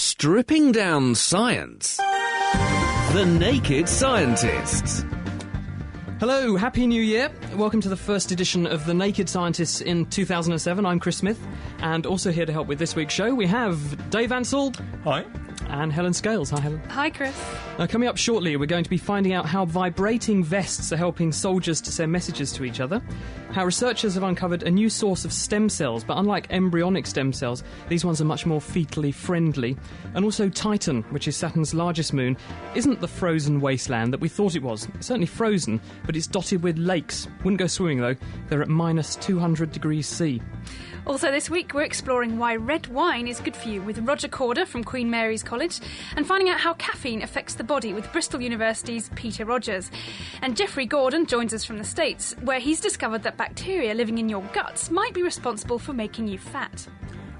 Stripping down science. The Naked Scientists. Hello, Happy New Year. Welcome to the first edition of The Naked Scientists in 2007. I'm Chris Smith, and also here to help with this week's show we have Dave Ansell. Hi. And Helen Scales. Hi, Helen. Hi, Chris. Now, coming up shortly, we're going to be finding out how vibrating vests are helping soldiers to send messages to each other, how researchers have uncovered a new source of stem cells, but unlike embryonic stem cells, these ones are much more fetally friendly, and also Titan, which is Saturn's largest moon, isn't the frozen wasteland that we thought it was. It's certainly frozen, but it's dotted with lakes. Wouldn't go swimming, though. They're at minus 200 degrees C. Also this week, we're exploring why red wine is good for you with Roger Corder from Queen Mary's College, and finding out how caffeine affects the body with Bristol University's Peter Rogers. And Jeffrey Gordon joins us from the States, where he's discovered that bacteria living in your guts might be responsible for making you fat.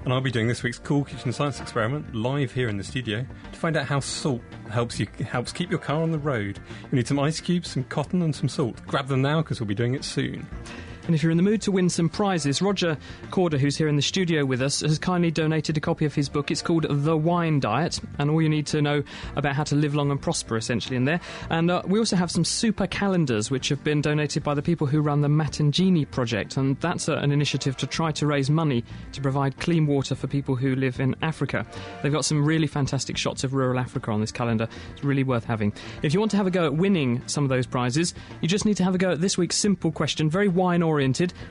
And I'll be doing this week's Cool Kitchen Science experiment live here in the studio to find out how salt helps keep your car on the road. You need some ice cubes, some cotton and some salt. Grab them now because we'll be doing it soon. And if you're in the mood to win some prizes, Roger Corder, who's here in the studio with us, has kindly donated a copy of his book. It's called The Wine Diet, and all you need to know about how to live long and prosper, essentially, in there. And we also have some super calendars, which have been donated by the people who run the Matangini project, and that's an initiative to try to raise money to provide clean water for people who live in Africa. They've got some really fantastic shots of rural Africa on this calendar. It's really worth having. If you want to have a go at winning some of those prizes, you just need to have a go at this week's simple question, very wine-oriented.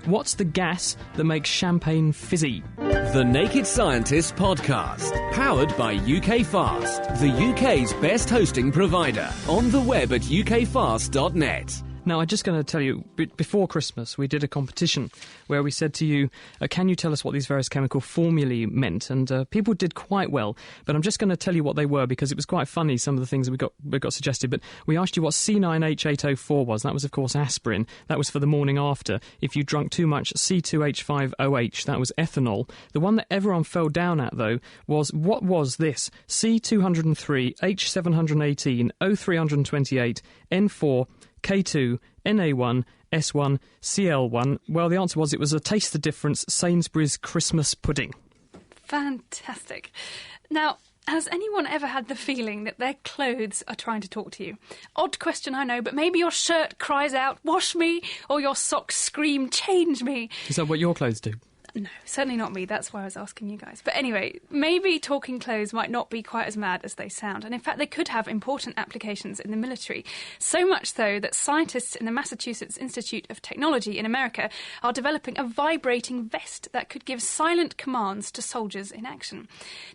What's the gas that makes champagne fizzy? The Naked Scientists podcast, powered by UK Fast, the UK's best hosting provider. On the web at ukfast.net. Now, I'm just going to tell you, before Christmas, we did a competition where we said to you, can you tell us what these various chemical formulae meant? And people did quite well, but I'm just going to tell you what they were because it was quite funny, some of the things that we got suggested. But we asked you what C9H804 was. That was, of course, aspirin. That was for the morning after. If you drunk too much C2H5OH, that was ethanol. The one that everyone fell down at, though, was, what was this? C203, H718, O328, N4, K2, NA1, S1, CL1. Well, the answer was it was a Taste the Difference Sainsbury's Christmas pudding. Fantastic. Now, has anyone ever had the feeling that their clothes are trying to talk to you? Odd question, I know, but maybe your shirt cries out, wash me, or your socks scream, change me. Is that what your clothes do? No, certainly not me. That's why I was asking you guys. But anyway, maybe talking clothes might not be quite as mad as they sound. And in fact, they could have important applications in the military. So much so that scientists in the Massachusetts Institute of Technology in America are developing a vibrating vest that could give silent commands to soldiers in action.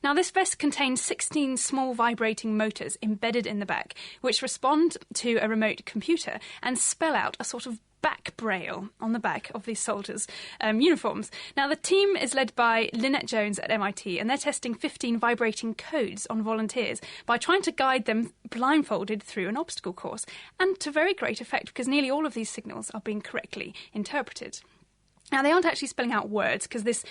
Now, this vest contains 16 small vibrating motors embedded in the back, which respond to a remote computer and spell out a sort of back braille on the back of these soldiers' uniforms. Now, the team is led by Lynette Jones at MIT, and they're testing 15 vibrating codes on volunteers by trying to guide them blindfolded through an obstacle course, and to very great effect because nearly all of these signals are being correctly interpreted. Now, they aren't actually spelling out words because this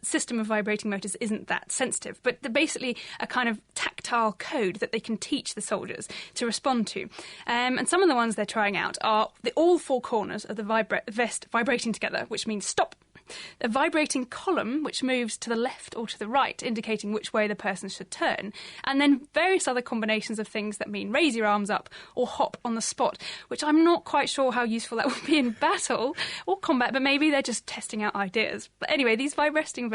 system of vibrating motors isn't that sensitive, but they're basically a kind of tactile code that they can teach the soldiers to respond to. And some of the ones they're trying out are all four corners of the vest vibrating together, which means stop. A vibrating column, which moves to the left or to the right, indicating which way the person should turn. And then various other combinations of things that mean raise your arms up or hop on the spot, which I'm not quite sure how useful that would be in battle or combat, but maybe they're just testing out ideas. But anyway, these vibrating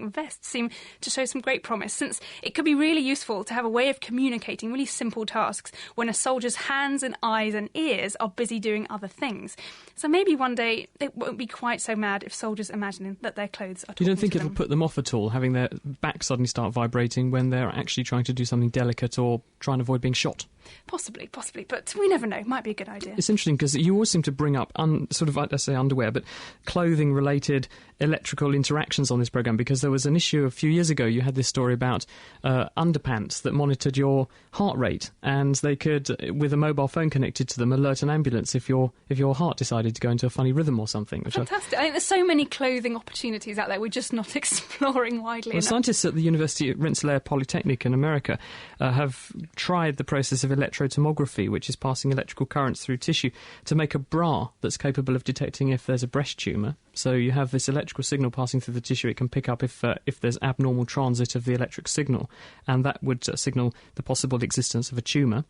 vests seem to show some great promise, since it could be really useful to have a way of communicating really simple tasks when a soldier's hands and eyes and ears are busy doing other things. So maybe one day it won't be quite so mad if soldiers imagine that their clothes are talking to them. You don't think it'll put them off at all, having their back suddenly start vibrating when they're actually trying to do something delicate or trying to avoid being shot? Possibly, but we never know. Might be a good idea. It's interesting because you always seem to bring up, let's say underwear, but clothing-related electrical interactions on this programme, because there was an issue a few years ago. You had this story about underpants that monitored your heart rate, and they could, with a mobile phone connected to them, alert an ambulance if your heart decided to go into a funny rhythm or something. Fantastic. I think there's so many clothing opportunities out there we're just not exploring widely enough. Scientists at the University of Rensselaer Polytechnic in America have tried the process of electrotomography, which is passing electrical currents through tissue, to make a bra that's capable of detecting if there's a breast tumour. So you have this electrical signal passing through the tissue. It can pick up if there's abnormal transit of the electric signal, and that would signal the possible existence of a tumour.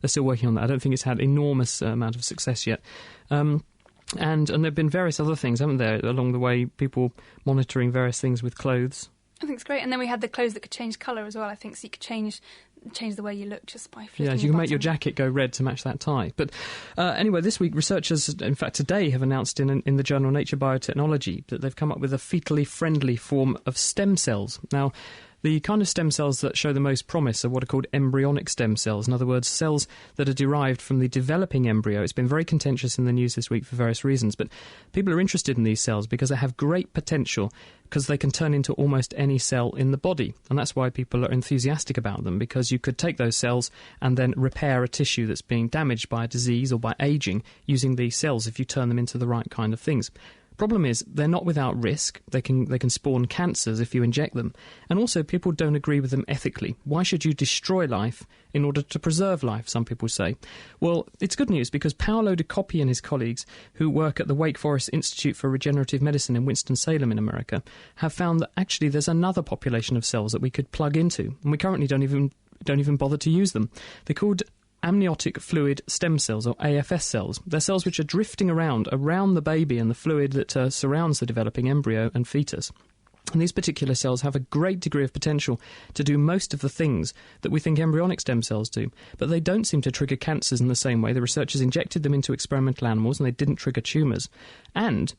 They're still working on that. I don't think it's had enormous amount of success yet. And there have been various other things, haven't there, along the way, people monitoring various things with clothes. I think it's great. And then we had the clothes that could change colour as well, I think, so you could change the way you look just by flicking Yeah, you can make your jacket go red to match that tie. But anyway, this week researchers, in fact today, have announced in the journal Nature Biotechnology that they've come up with a fetally friendly form of stem cells. Now, the kind of stem cells that show the most promise are what are called embryonic stem cells. In other words, cells that are derived from the developing embryo. It's been very contentious in the news this week for various reasons, but people are interested in these cells because they have great potential, because they can turn into almost any cell in the body. And that's why people are enthusiastic about them, because you could take those cells and then repair a tissue that's being damaged by a disease or by aging using these cells if you turn them into the right kind of things. Problem is, they're not without risk. They can spawn cancers if you inject them. And also, people don't agree with them ethically. Why should you destroy life in order to preserve life, some people say? Well, it's good news, because Paolo Di Coppi and his colleagues, who work at the Wake Forest Institute for Regenerative Medicine in Winston-Salem in America, have found that actually there's another population of cells that we could plug into, and we currently don't even bother to use them. They're called amniotic fluid stem cells, or AFS cells. They're cells which are drifting around the baby and the fluid that surrounds the developing embryo and fetus. And these particular cells have a great degree of potential to do most of the things that we think embryonic stem cells do. But they don't seem to trigger cancers in the same way. The researchers injected them into experimental animals and they didn't trigger tumours. And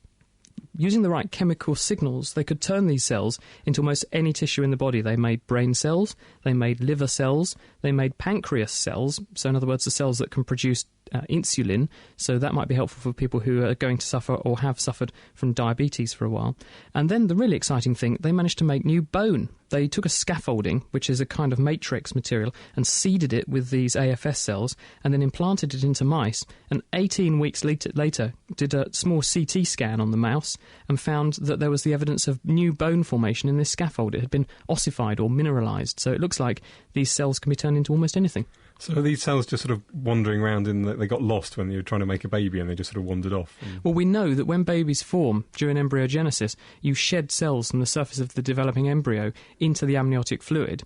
using the right chemical signals, they could turn these cells into almost any tissue in the body. They made brain cells, they made liver cells, they made pancreas cells, so in other words, the cells that can produce insulin, so that might be helpful for people who are going to suffer or have suffered from diabetes for a while. And then the really exciting thing, they managed to make new bone. They took a scaffolding, which is a kind of matrix material, and seeded it with these AFS cells, and then implanted it into mice, and 18 weeks later did a small CT scan on the mouse and found that there was the evidence of new bone formation in this scaffold. It had been ossified or mineralised, so it looks like these cells can be turned into almost anything. So are these cells just sort of wandering around in that they got lost when you were trying to make a baby and they just sort of wandered off? Well, we know that when babies form during embryogenesis, you shed cells from the surface of the developing embryo into the amniotic fluid.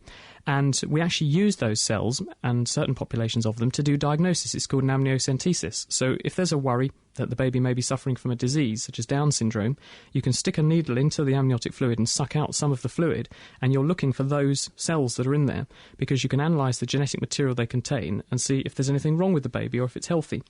And we actually use those cells, and certain populations of them, to do diagnosis. It's called an amniocentesis. So if there's a worry that the baby may be suffering from a disease, such as Down syndrome, you can stick a needle into the amniotic fluid and suck out some of the fluid, and you're looking for those cells that are in there, because you can analyse the genetic material they contain and see if there's anything wrong with the baby or if it's healthy.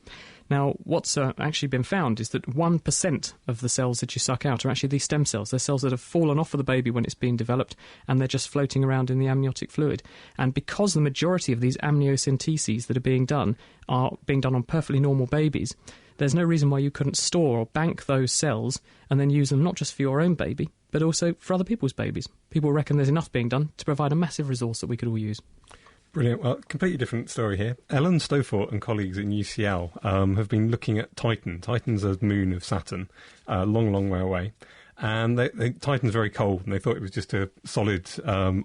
Now, what's actually been found is that 1% of the cells that you suck out are actually these stem cells. They're cells that have fallen off of the baby when it's being developed, and they're just floating around in the amniotic fluid. And because the majority of these amniocenteses that are being done on perfectly normal babies, there's no reason why you couldn't store or bank those cells and then use them not just for your own baby, but also for other people's babies. People reckon there's enough being done to provide a massive resource that we could all use. Brilliant. Well, completely different story here. Ellen Stofort and colleagues in UCL have been looking at Titan. Titan's a moon of Saturn, a long, long way away. And Titan's very cold, and they thought it was just a solid,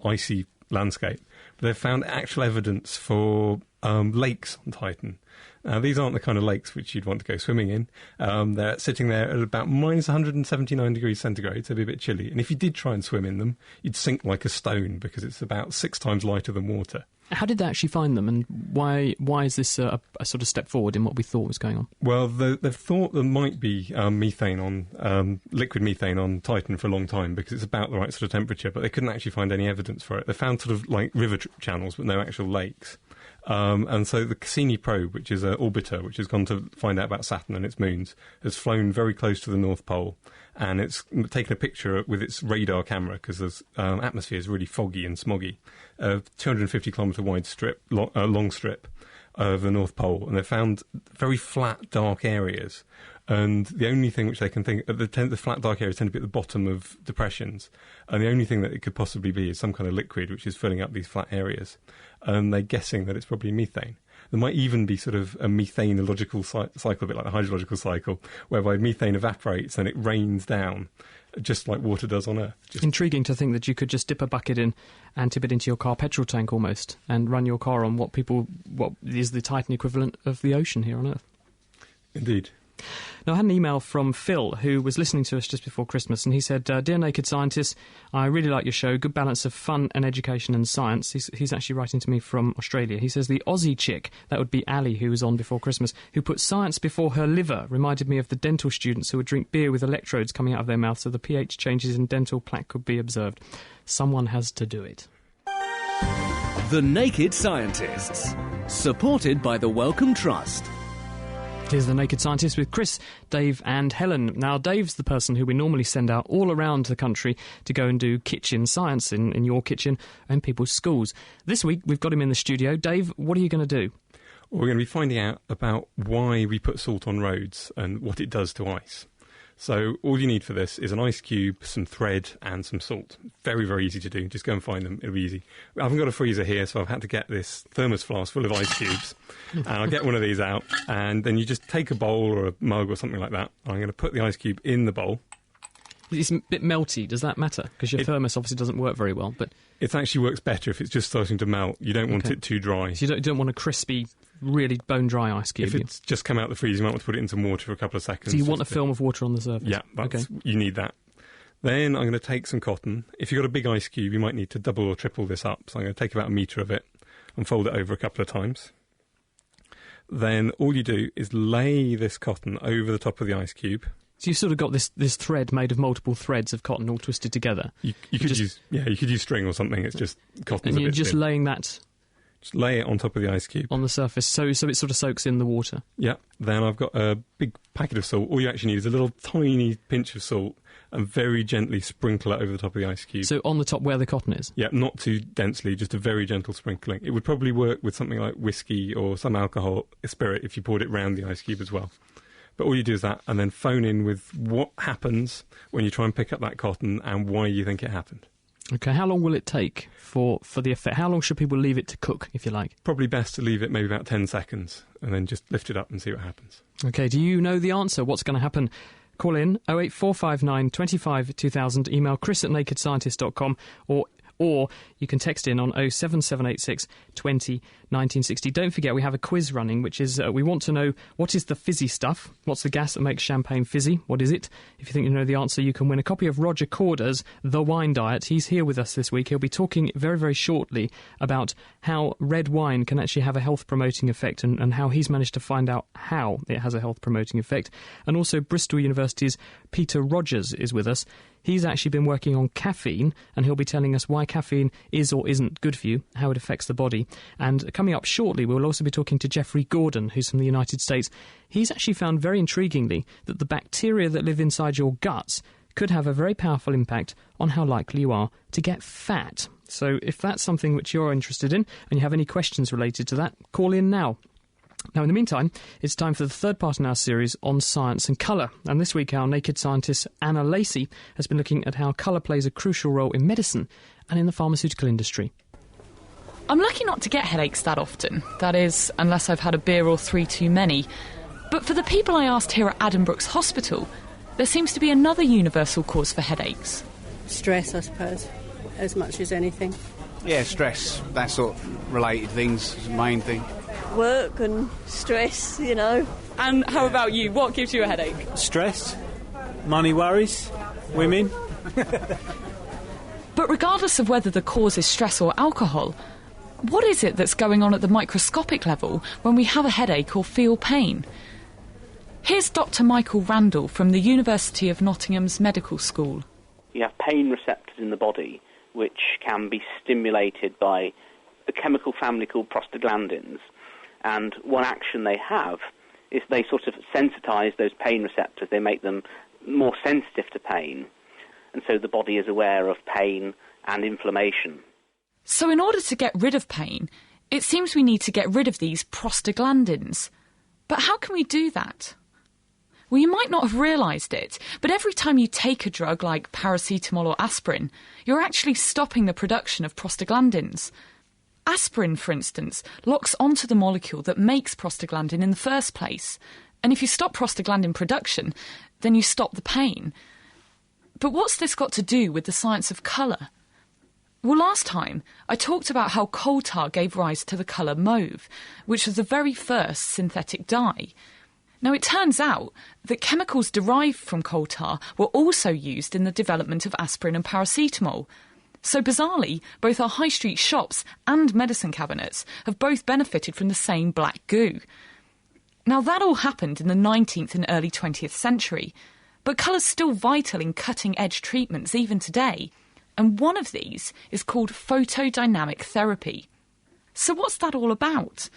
icy landscape. But they've found actual evidence for lakes on Titan. Now, these aren't the kind of lakes which you'd want to go swimming in. They're sitting there at about minus 179 degrees centigrade, so it'd be a bit chilly. And if you did try and swim in them, you'd sink like a stone, because it's about 6 times lighter than water. How did they actually find them, and why is this a sort of step forward in what we thought was going on? Well, they've thought there might be liquid methane on Titan for a long time, because it's about the right sort of temperature, but they couldn't actually find any evidence for it. They found sort of like river channels, but no actual lakes. And so the Cassini probe, which is an orbiter which has gone to find out about Saturn and its moons, has flown very close to the North Pole, and it's taken a picture with its radar camera, because the atmosphere is really foggy and smoggy. 250-kilometre wide long strip of the North Pole, and they've found very flat, dark areas. And the only thing which they can think of, the flat, dark areas tend to be at the bottom of depressions, and the only thing that it could possibly be is some kind of liquid which is filling up these flat areas. And they're guessing that it's probably methane. There might even be sort of a methanological cycle, a bit like the hydrological cycle, whereby methane evaporates and it rains down, just like water does on Earth. Intriguing to think that you could just dip a bucket in and tip it into your car petrol tank almost, and run your car on what is the Titan equivalent of the ocean here on Earth. Indeed. Now, I had an email from Phil, who was listening to us just before Christmas, and he said, Dear Naked Scientists, I really like your show. Good balance of fun and education and science. He's actually writing to me from Australia. He says, the Aussie chick, that would be Ali, who was on before Christmas, who put science before her liver, reminded me of the dental students who would drink beer with electrodes coming out of their mouth so the pH changes in dental plaque could be observed. Someone has to do it. The Naked Scientists, supported by the Wellcome Trust. Here's the Naked Scientists with Chris, Dave and Helen. Now, Dave's the person who we normally send out all around the country to go and do kitchen science in your kitchen and people's schools. This week, we've got him in the studio. Dave, what are you going to do? Well, we're going to be finding out about why we put salt on roads and what it does to ice. So all you need for this is an ice cube, some thread and some salt. Very, very easy to do. Just go and find them. It'll be easy. I haven't got a freezer here, so I've had to get this thermos flask full of ice cubes. And I'll get one of these out, and then you just take a bowl or a mug or something like that. I'm going to put the ice cube in the bowl. It's a bit melty. Does that matter? Because your thermos obviously doesn't work very well. But it actually works better if it's just starting to melt. You don't want it too dry. So you don't want a crispy, really bone-dry ice cube. If it's just come out the freezer, you might want to put it in some water for a couple of seconds. So you want a film of water on the surface? Yeah, you need that. Then I'm going to take some cotton. If you've got a big ice cube, you might need to double or triple this up. So I'm going to take about a metre of it and fold it over a couple of times. Then all you do is lay this cotton over the top of the ice cube. So you've sort of got this thread made of multiple threads of cotton all twisted together. You could use string or something. It's just cotton. And you're just laying that. Just lay it on top of the ice cube. On the surface, so it sort of soaks in the water. Yeah. Then I've got a big packet of salt. All you actually need is a little tiny pinch of salt and very gently sprinkle it over the top of the ice cube. So on the top where the cotton is? Yeah, not too densely, just a very gentle sprinkling. It would probably work with something like whiskey or some alcohol, a spirit, if you poured it round the ice cube as well. But all you do is that, and then phone in with what happens when you try and pick up that cotton and why you think it happened. Okay, how long will it take for the effect? How long should people leave it to cook, if you like? Probably best to leave it maybe about 10 seconds and then just lift it up and see what happens. Okay, do you know the answer? What's going to happen? Call in 08459 25 2000, email chris@nakedscientist.com, or you can text in on 07786 20 1960. Don't forget, we have a quiz running, which is we want to know what is the fizzy stuff? What's the gas that makes champagne fizzy? What is it? If you think you know the answer, you can win a copy of Roger Corder's The Wine Diet. He's here with us this week. He'll be talking very, very shortly about how red wine can actually have a health-promoting effect and how he's managed to find out how it has a health-promoting effect. And also Bristol University's Peter Rogers is with us. He's actually been working on caffeine, and he'll be telling us why caffeine is or isn't good for you, how it affects the body. And coming up shortly, we'll also be talking to Jeffrey Gordon, who's from the United States. He's actually found, very intriguingly, that the bacteria that live inside your guts could have a very powerful impact on how likely you are to get fat. So if that's something which you're interested in, and you have any questions related to that, call in now. Now, in the meantime, it's time for the third part in our series on science and colour. And this week, our naked scientist, Anna Lacey, has been looking at how colour plays a crucial role in medicine and in the pharmaceutical industry. I'm lucky not to get headaches that often. That is, unless I've had a beer or 3 too many. But for the people I asked here at Addenbrooke's Hospital, there seems to be another universal cause for headaches. Stress, I suppose, as much as anything. Yeah, stress, that sort of related things is the main thing. Work and stress, you know. And how about you? What gives you a headache? Stress, money worries, women. But regardless of whether the cause is stress or alcohol, what is it that's going on at the microscopic level when we have a headache or feel pain? Here's Dr. Michael Randall from the University of Nottingham's Medical School. You have pain receptors in the body which can be stimulated by a chemical family called prostaglandins. And one action they have is they sort of sensitise those pain receptors. They make them more sensitive to pain. And so the body is aware of pain and inflammation. So in order to get rid of pain, it seems we need to get rid of these prostaglandins. But how can we do that? Well, you might not have realised it, but every time you take a drug like paracetamol or aspirin, you're actually stopping the production of prostaglandins. Aspirin, for instance, locks onto the molecule that makes prostaglandin in the first place. And if you stop prostaglandin production, then you stop the pain. But what's this got to do with the science of colour? Well, last time I talked about how coal tar gave rise to the colour mauve, which was the very first synthetic dye. Now, it turns out that chemicals derived from coal tar were also used in the development of aspirin and paracetamol. So bizarrely, both our high street shops and medicine cabinets have both benefited from the same black goo. Now, that all happened in the 19th and early 20th century, but colour's still vital in cutting-edge treatments even today, and one of these is called photodynamic therapy. So what's that all about?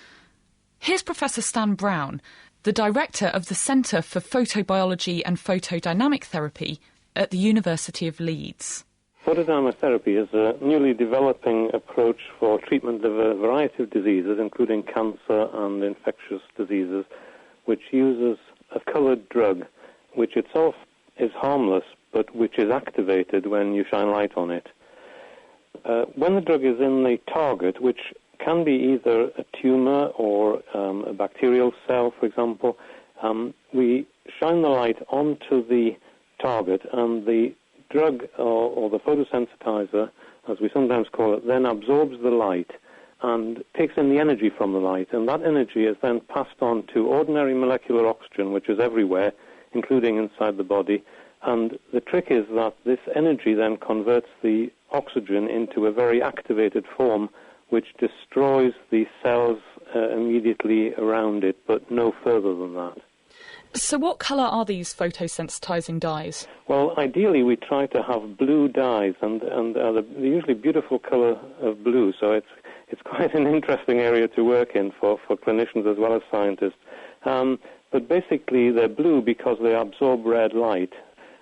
Here's Professor Stan Brown, the director of the Centre for Photobiology and Photodynamic Therapy at the University of Leeds. Photodynamic therapy is a newly developing approach for treatment of a variety of diseases, including cancer and infectious diseases, which uses a coloured drug, which itself is harmless, but which is activated when you shine light on it. When the drug is in the target, which can be either a tumour or a bacterial cell, for example, we shine the light onto the target, and the drug or the photosensitizer, as we sometimes call it, then absorbs the light and takes in the energy from the light, and that energy is then passed on to ordinary molecular oxygen, which is everywhere, including inside the body. And the trick is that this energy then converts the oxygen into a very activated form, which destroys the cells immediately around it, but no further than that. So what colour are these photosensitizing dyes? Well, ideally we try to have blue dyes, and they're usually beautiful colour of blue, so it's quite an interesting area to work in for clinicians as well as scientists. But basically they're blue because they absorb red light.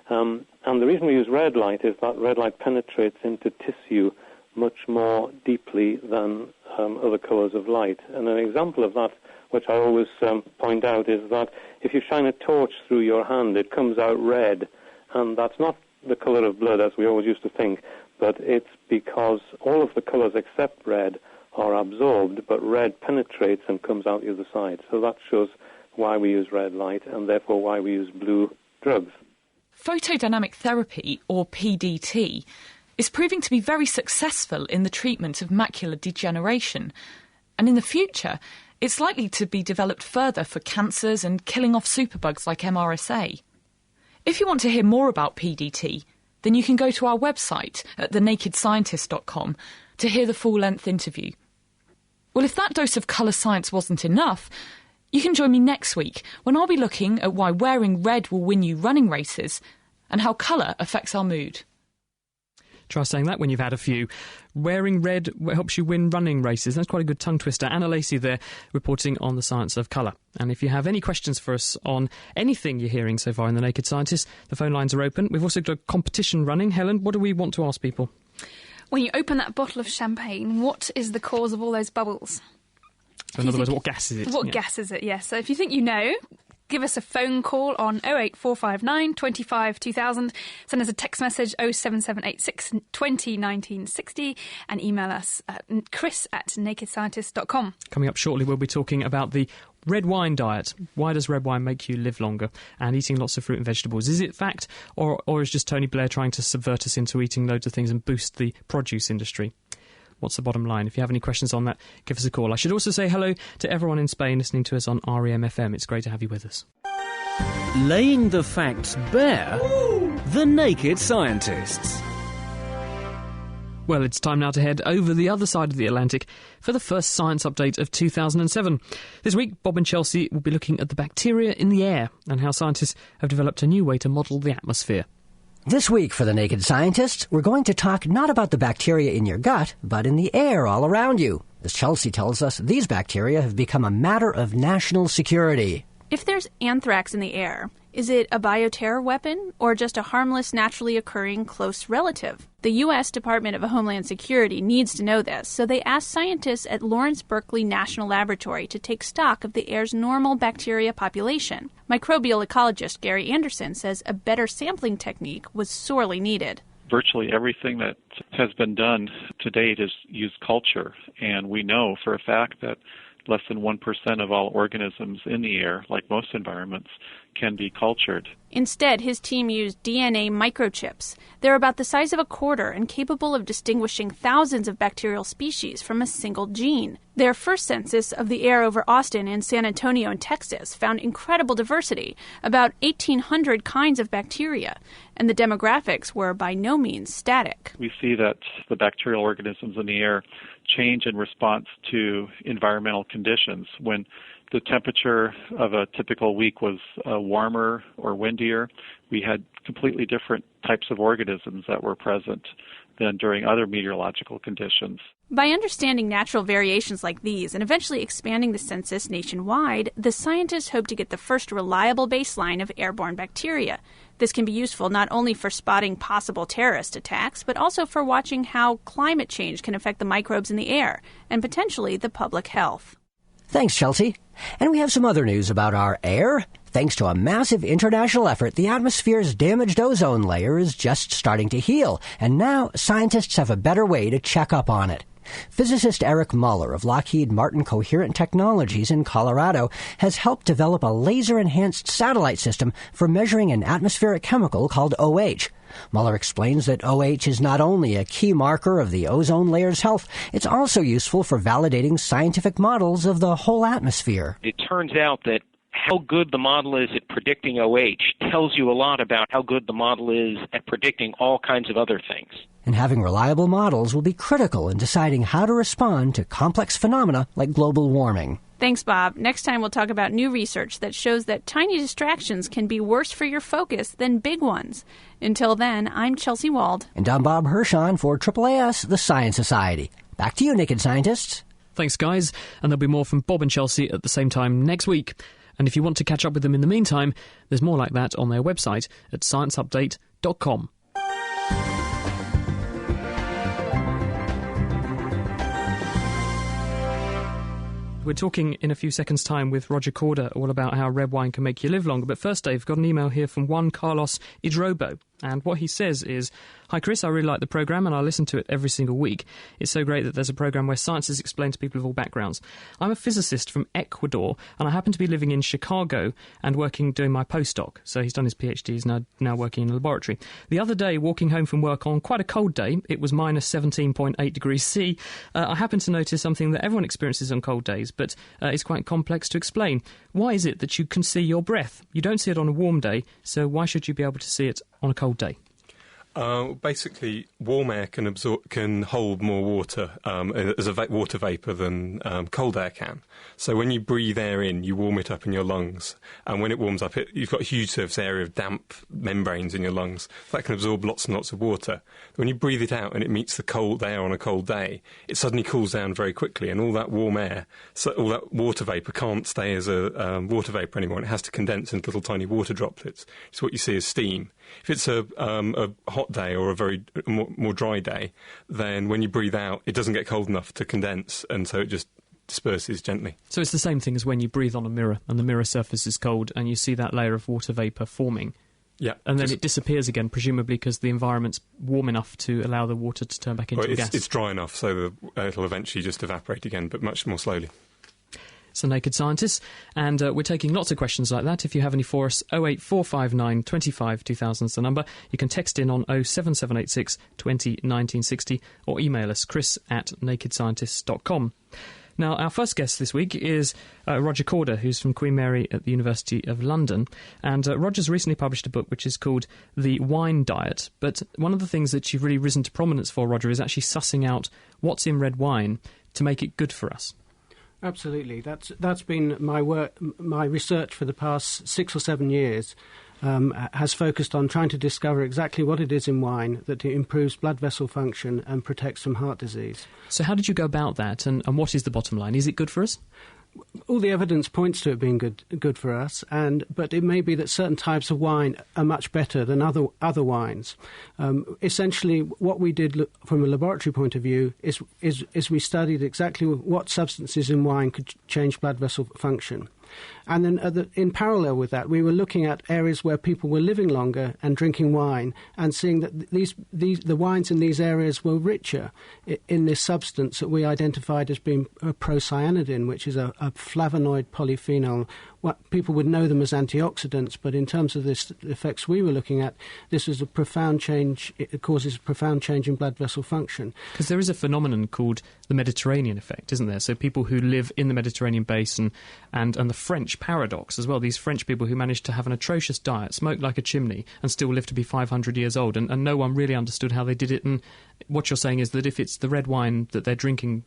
And the reason we use red light is that red light penetrates into tissue much more deeply than other colours of light. And an example of that, which I always point out, is that if you shine a torch through your hand, it comes out red. And that's not the colour of blood, as we always used to think, but it's because all of the colours except red are absorbed, but red penetrates and comes out the other side. So that shows why we use red light, and therefore why we use blue drugs. Photodynamic therapy, or PDT, is proving to be very successful in the treatment of macular degeneration, and in the future it's likely to be developed further for cancers and killing off superbugs like MRSA. If you want to hear more about PDT, then you can go to our website at thenakedscientist.com to hear the full-length interview. Well, if that dose of colour science wasn't enough, you can join me next week when I'll be looking at why wearing red will win you running races and how colour affects our mood. Try saying that when you've had a few. Wearing red helps you win running races. That's quite a good tongue twister. Anna Lacey there, reporting on the science of colour. And if you have any questions for us on anything you're hearing so far in The Naked Scientist, the phone lines are open. We've also got a competition running. Helen, what do we want to ask people? When you open that bottle of champagne, what is the cause of all those bubbles? So in other words, what gas is it? What gas is it, yes. So if you think you know, give us a phone call on 08459 25 2000. Send us a text message 07786 20 1960 and email us at chris@nakedscientist.com. Coming up shortly, we'll be talking about the red wine diet. Why does red wine make you live longer? And eating lots of fruit and vegetables. Is it fact, or is just Tony Blair trying to subvert us into eating loads of things and boost the produce industry? What's the bottom line? If you have any questions on that, give us a call. I should also say hello to everyone in Spain listening to us on REM FM. It's great to have you with us. Laying the facts bare. The Naked Scientists. Well, it's time now to head over the other side of the Atlantic for the first science update of 2007. This week, Bob and Chelsea will be looking at the bacteria in the air and how scientists have developed a new way to model the atmosphere. This week for The Naked Scientists, we're going to talk not about the bacteria in your gut, but in the air all around you. As Chelsea tells us, these bacteria have become a matter of national security. If there's anthrax in the air, is it a bioterror weapon or just a harmless, naturally occurring close relative? The U.S. Department of Homeland Security needs to know this, so they asked scientists at Lawrence Berkeley National Laboratory to take stock of the air's normal bacteria population. Microbial ecologist Gary Anderson says a better sampling technique was sorely needed. Virtually everything that has been done to date is used culture, and we know for a fact that less than 1% of all organisms in the air, like most environments, can be cultured. Instead, his team used DNA microchips. They're about the size of a quarter and capable of distinguishing thousands of bacterial species from a single gene. Their first census of the air over Austin and San Antonio in Texas found incredible diversity, about 1,800 kinds of bacteria, and the demographics were by no means static. We see that the bacterial organisms in the air change in response to environmental conditions. When the temperature of a typical week was warmer or windier, we had completely different types of organisms that were present than during other meteorological conditions. By understanding natural variations like these and eventually expanding the census nationwide, the scientists hope to get the first reliable baseline of airborne bacteria. This can be useful not only for spotting possible terrorist attacks, but also for watching how climate change can affect the microbes in the air and potentially the public health. Thanks, Chelsea. And we have some other news about our air. Thanks to a massive international effort, the atmosphere's damaged ozone layer is just starting to heal, and now scientists have a better way to check up on it. Physicist Eric Muller of Lockheed Martin Coherent Technologies in Colorado has helped develop a laser-enhanced satellite system for measuring an atmospheric chemical called OH. Muller explains that OH is not only a key marker of the ozone layer's health, it's also useful for validating scientific models of the whole atmosphere. It turns out that how good the model is at predicting OH tells you a lot about how good the model is at predicting all kinds of other things. And having reliable models will be critical in deciding how to respond to complex phenomena like global warming. Thanks, Bob. Next time we'll talk about new research that shows that tiny distractions can be worse for your focus than big ones. Until then, I'm Chelsea Wald. And I'm Bob Hershon for AAAS, the Science Society. Back to you, Naked Scientists. Thanks, guys. And there'll be more from Bob and Chelsea at the same time next week. And if you want to catch up with them in the meantime, there's more like that on their website at scienceupdate.com. We're talking in a few seconds' time with Roger Corder all about how red wine can make you live longer. But first, Dave, got an email here from Juan Carlos Idrobo. And what he says is, "Hi Chris, I really like the programme and I listen to it every single week. It's so great that there's a programme where science is explained to people of all backgrounds. I'm a physicist from Ecuador and I happen to be living in Chicago and doing my postdoc." So he's done his PhD, he's now working in a laboratory. "The other day, walking home from work on quite a cold day, it was minus 17.8 degrees C, I happened to notice something that everyone experiences on cold days, but it's quite complex to explain. Why is it that you can see your breath? You don't see it on a warm day, so why should you be able to see it on a cold day?" Basically, warm air can hold more water as a water vapour than cold air can. So when you breathe air in, you warm it up in your lungs, and when it warms up, you've got a huge surface area of damp membranes in your lungs. That can absorb lots and lots of water. When you breathe it out and it meets the cold air on a cold day, it suddenly cools down very quickly, and all that warm air, so all that water vapour can't stay as a water vapour anymore. It has to condense into little tiny water droplets. It's what you see as steam. If it's a hot day or a very more dry day, then when you breathe out, it doesn't get cold enough to condense, and so it just disperses gently. So it's the same thing as when you breathe on a mirror and the mirror surface is cold and you see that layer of water vapour forming. Yeah. And then it disappears again, presumably because the environment's warm enough to allow the water to turn back into a gas. It's dry enough so it'll eventually just evaporate again, but much more slowly. So Naked Scientists, and we're taking lots of questions like that. If you have any for us, 08459 25 2000 is the number. You can text in on 07786 20 1960 or email us chris@nakedscientists.com. Now, our first guest this week is Roger Corder, who's from Queen Mary at the University of London. And Roger's recently published a book which is called The Wine Diet. But one of the things that you've really risen to prominence for, Roger, is actually sussing out what's in red wine to make it good for us. Absolutely. That's been my work. My research for the past 6 or 7 years has focused on trying to discover exactly what it is in wine that improves blood vessel function and protects from heart disease. So how did you go about that, and what is the bottom line? Is it good for us? All the evidence points to it being good for us, but it may be that certain types of wine are much better than other wines. Essentially, what we did from a laboratory point of view is we studied exactly what substances in wine could change blood vessel function. And then in parallel with that, we were looking at areas where people were living longer and drinking wine, and seeing that the wines in these areas were richer in this substance that we identified as being procyanidin, which is a flavonoid polyphenol. People would know them as antioxidants, but in terms of the effects we were looking at, this was a profound change. It causes a profound change in blood vessel function. Because there is a phenomenon called the Mediterranean effect, isn't there? So people who live in the Mediterranean basin, and the French paradox as well, these French people who managed to have an atrocious diet, smoke like a chimney, and still live to be 500 years old, and no one really understood how they did it. And what you're saying is that if it's the red wine that they're drinking,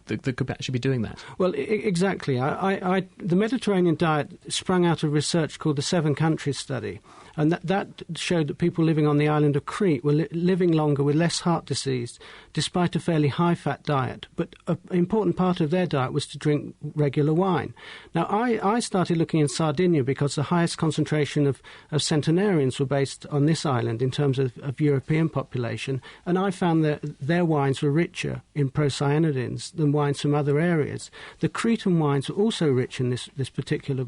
that could actually be doing that. Well, exactly. The Mediterranean diet sprung out of research called the 7 Countries Study, and that showed that people living on the island of Crete were living longer with less heart disease, despite a fairly high-fat diet. But an important part of their diet was to drink regular wine. Now, I started looking in Sardinia because the highest concentration of centenarians were based on this island in terms of European population, and I found that their wines were richer in procyanidins than wines from other areas. The Cretan wines were also rich in this particular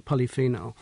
polyphenol.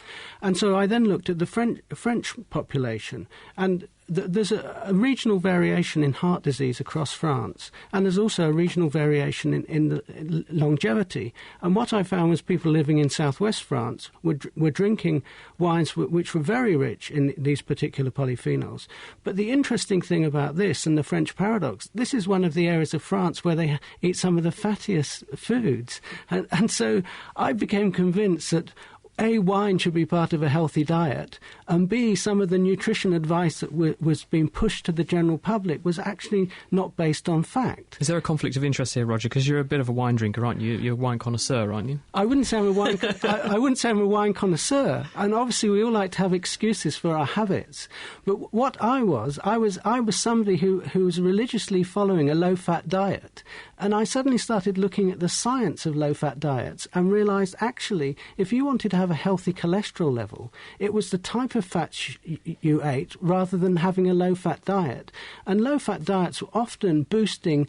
And so I then looked at the French population, and there's a regional variation in heart disease across France, and there's also a regional variation in the longevity. And what I found was people living in southwest France were drinking wines which were very rich in these particular polyphenols. But the interesting thing about this and the French paradox, this is one of the areas of France where they eat some of the fattiest foods. And so I became convinced that A, wine should be part of a healthy diet, and B, some of the nutrition advice that was being pushed to the general public was actually not based on fact. Is there a conflict of interest here, Roger? Because you're a bit of a wine drinker, aren't you? You're a wine connoisseur, aren't you? I wouldn't say I'm a wine. I wouldn't say I'm a wine connoisseur, and obviously we all like to have excuses for our habits. But what I was somebody who was religiously following a low-fat diet, and I suddenly started looking at the science of low-fat diets and realised actually, if you wanted to have a healthy cholesterol level, it was the type of fats you ate rather than having a low-fat diet. And low-fat diets were often boosting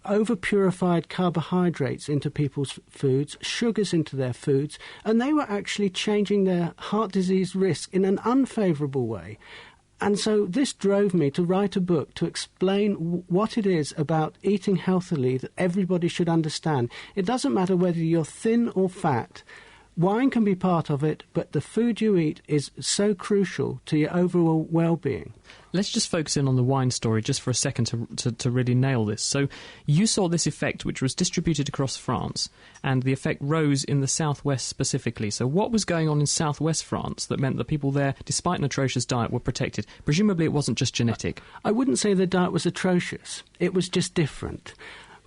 over-purified carbohydrates into people's foods, sugars into their foods, and they were actually changing their heart disease risk in an unfavourable way. And so this drove me to write a book to explain what it is about eating healthily that everybody should understand. It doesn't matter whether you're thin or fat. Wine can be part of it, but the food you eat is so crucial to your overall well-being. Let's just focus in on the wine story just for a second to really nail this. So you saw this effect, which was distributed across France, and the effect rose in the southwest specifically. So what was going on in southwest France that meant that people there, despite an atrocious diet, were protected? Presumably it wasn't just genetic. I wouldn't say the diet was atrocious. It was just different.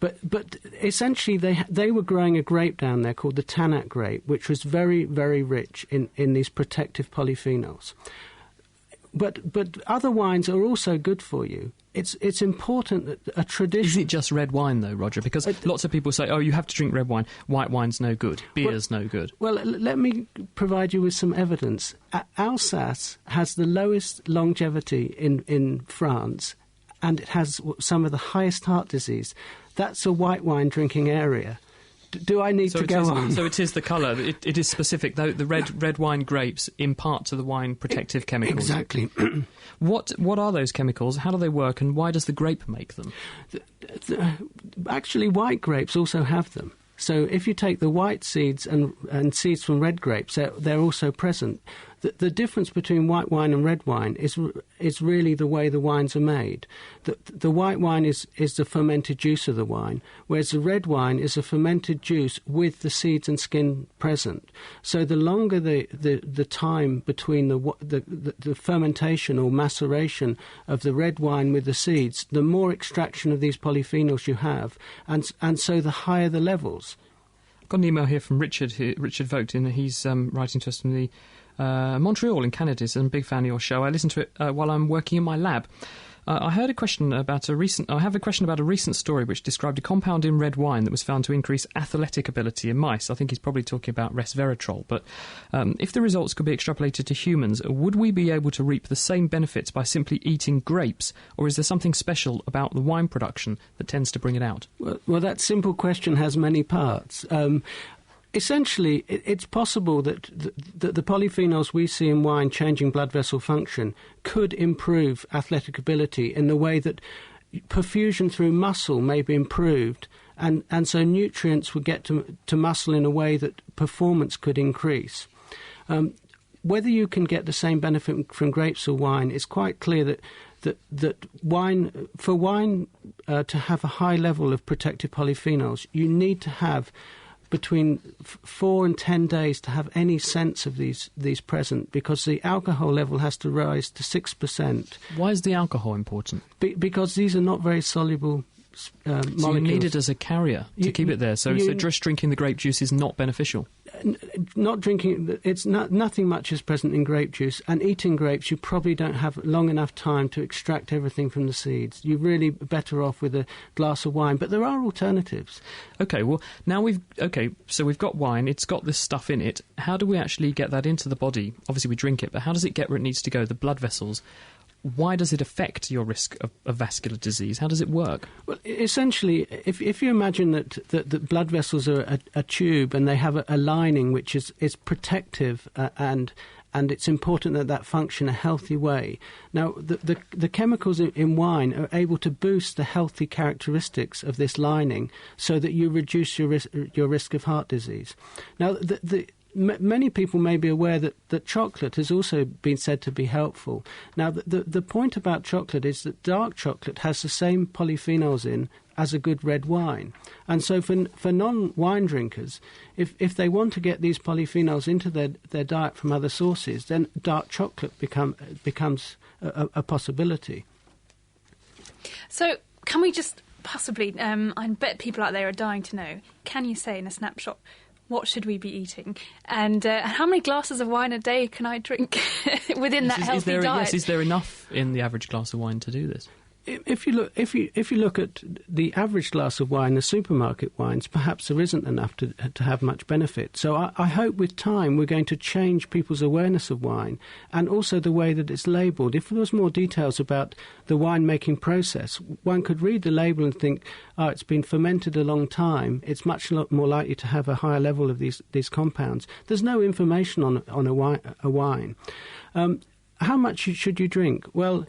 But essentially they were growing a grape down there called the Tannat grape, which was very, very rich in these protective polyphenols. But other wines are also good for you. It's important that a tradition... Is it just red wine, though, Roger? Because lots of people say, oh, you have to drink red wine. White wine's no good. Beer's no good. Well, let me provide you with some evidence. Alsace has the lowest longevity in France, and it has some of the highest heart disease. That's a white wine drinking area. Do I need to go on? So it is the colour. It is specific. The red wine grapes impart to the wine protective chemicals. Exactly. What are those chemicals? How do they work? And why does the grape make them? Actually, white grapes also have them. So if you take the white seeds and seeds from red grapes, they're also present. The difference between white wine and red wine is really the way the wines are made. The white wine is the fermented juice of the wine, whereas the red wine is a fermented juice with the seeds and skin present. So the longer the time between the fermentation or maceration of the red wine with the seeds, the more extraction of these polyphenols you have, and so the higher the levels. I've got an email here from Richard Vogt, and he's writing to us from the Montreal in Canada. He's a big fan of your show. I listen to it while I'm working in my lab. I have a question about a recent story which described a compound in red wine that was found to increase athletic ability in mice. I think he's probably talking about resveratrol. But if the results could be extrapolated to humans, would we be able to reap the same benefits by simply eating grapes, or is there something special about the wine production that tends to bring it out? Well, that simple question has many parts. Essentially, it's possible that the polyphenols we see in wine changing blood vessel function could improve athletic ability in the way that perfusion through muscle may be improved, and so nutrients would get to muscle in a way that performance could increase. Whether you can get the same benefit from grapes or wine, it's quite clear that wine to have a high level of protective polyphenols, you need to have between 4 and 10 days to have any sense of these present, because the alcohol level has to rise to 6%. Why is the alcohol important? Because these are not very soluble molecules. So you need it as a carrier to keep it there. So just drinking the grape juice is not beneficial? Not drinking, nothing much is present in grape juice, and eating grapes you probably don't have long enough time to extract everything from the seeds. You're really better off with a glass of wine, but there are alternatives. Okay, well, now so we've got wine, it's got this stuff in it. How do we actually get that into the body? Obviously we drink it, but how does it get where it needs to go, the blood vessels? Why does it affect your risk of vascular disease? How does it work? Well, essentially, if you imagine that blood vessels are a tube and they have a lining which is protective and it's important that function a healthy way. Now, the chemicals in wine are able to boost the healthy characteristics of this lining so that you reduce your risk of heart disease. Now, many people may be aware that chocolate has also been said to be helpful. Now, the point about chocolate is that dark chocolate has the same polyphenols in as a good red wine. And so for non-wine drinkers, if they want to get these polyphenols into their diet from other sources, then dark chocolate becomes a possibility. So can we just possibly, I bet people out there are dying to know, can you say in a snapshot, what should we be eating? And how many glasses of wine a day can I drink within that healthy diet? Yes, is there enough in the average glass of wine to do this? If you look at the average glass of wine, the supermarket wines, perhaps there isn't enough to have much benefit. So I hope with time we're going to change people's awareness of wine and also the way that it's labelled. If there was more details about the winemaking process, one could read the label and think, oh, it's been fermented a long time. It's much more likely to have a higher level of these compounds. There's no information on a wine. How much should you drink? Well,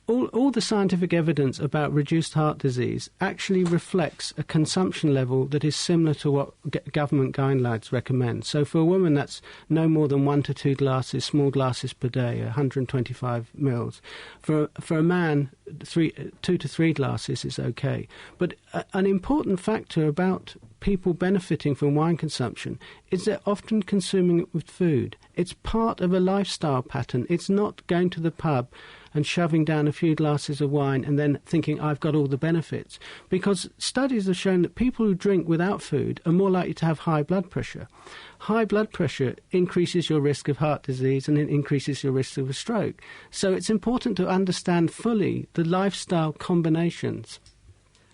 all the scientific evidence about reduced heart disease actually reflects a consumption level that is similar to what government guidelines recommend. So for a woman, that's no more than 1 to 2 glasses, small glasses per day, 125 mils. For a man, 2 to 3 glasses is okay. But an important factor about people benefiting from wine consumption is they're often consuming it with food. It's part of a lifestyle pattern. It's not going to the pub and shoving down a few glasses of wine and then thinking, I've got all the benefits. Because studies have shown that people who drink without food are more likely to have high blood pressure. High blood pressure increases your risk of heart disease and it increases your risk of a stroke. So it's important to understand fully the lifestyle combinations.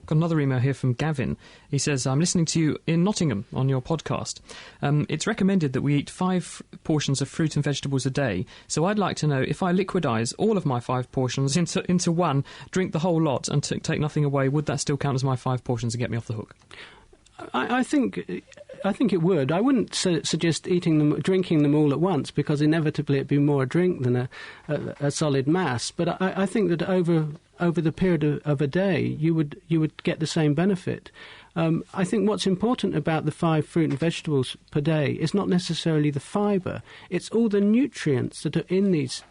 Got another email here from Gavin. He says, I'm listening to you in Nottingham on your podcast. It's recommended that we eat 5 portions of fruit and vegetables a day. So I'd like to know if I liquidise all of my 5 portions into one, drink the whole lot and take nothing away, would that still count as my 5 portions and get me off the hook? I think it would. I wouldn't suggest drinking them all at once, because inevitably it'd be more a drink than a solid mass. But I think that over the period of a day, you would get the same benefit. I think what's important about the 5 fruit and vegetables per day is not necessarily the fibre. It's all the nutrients that are in these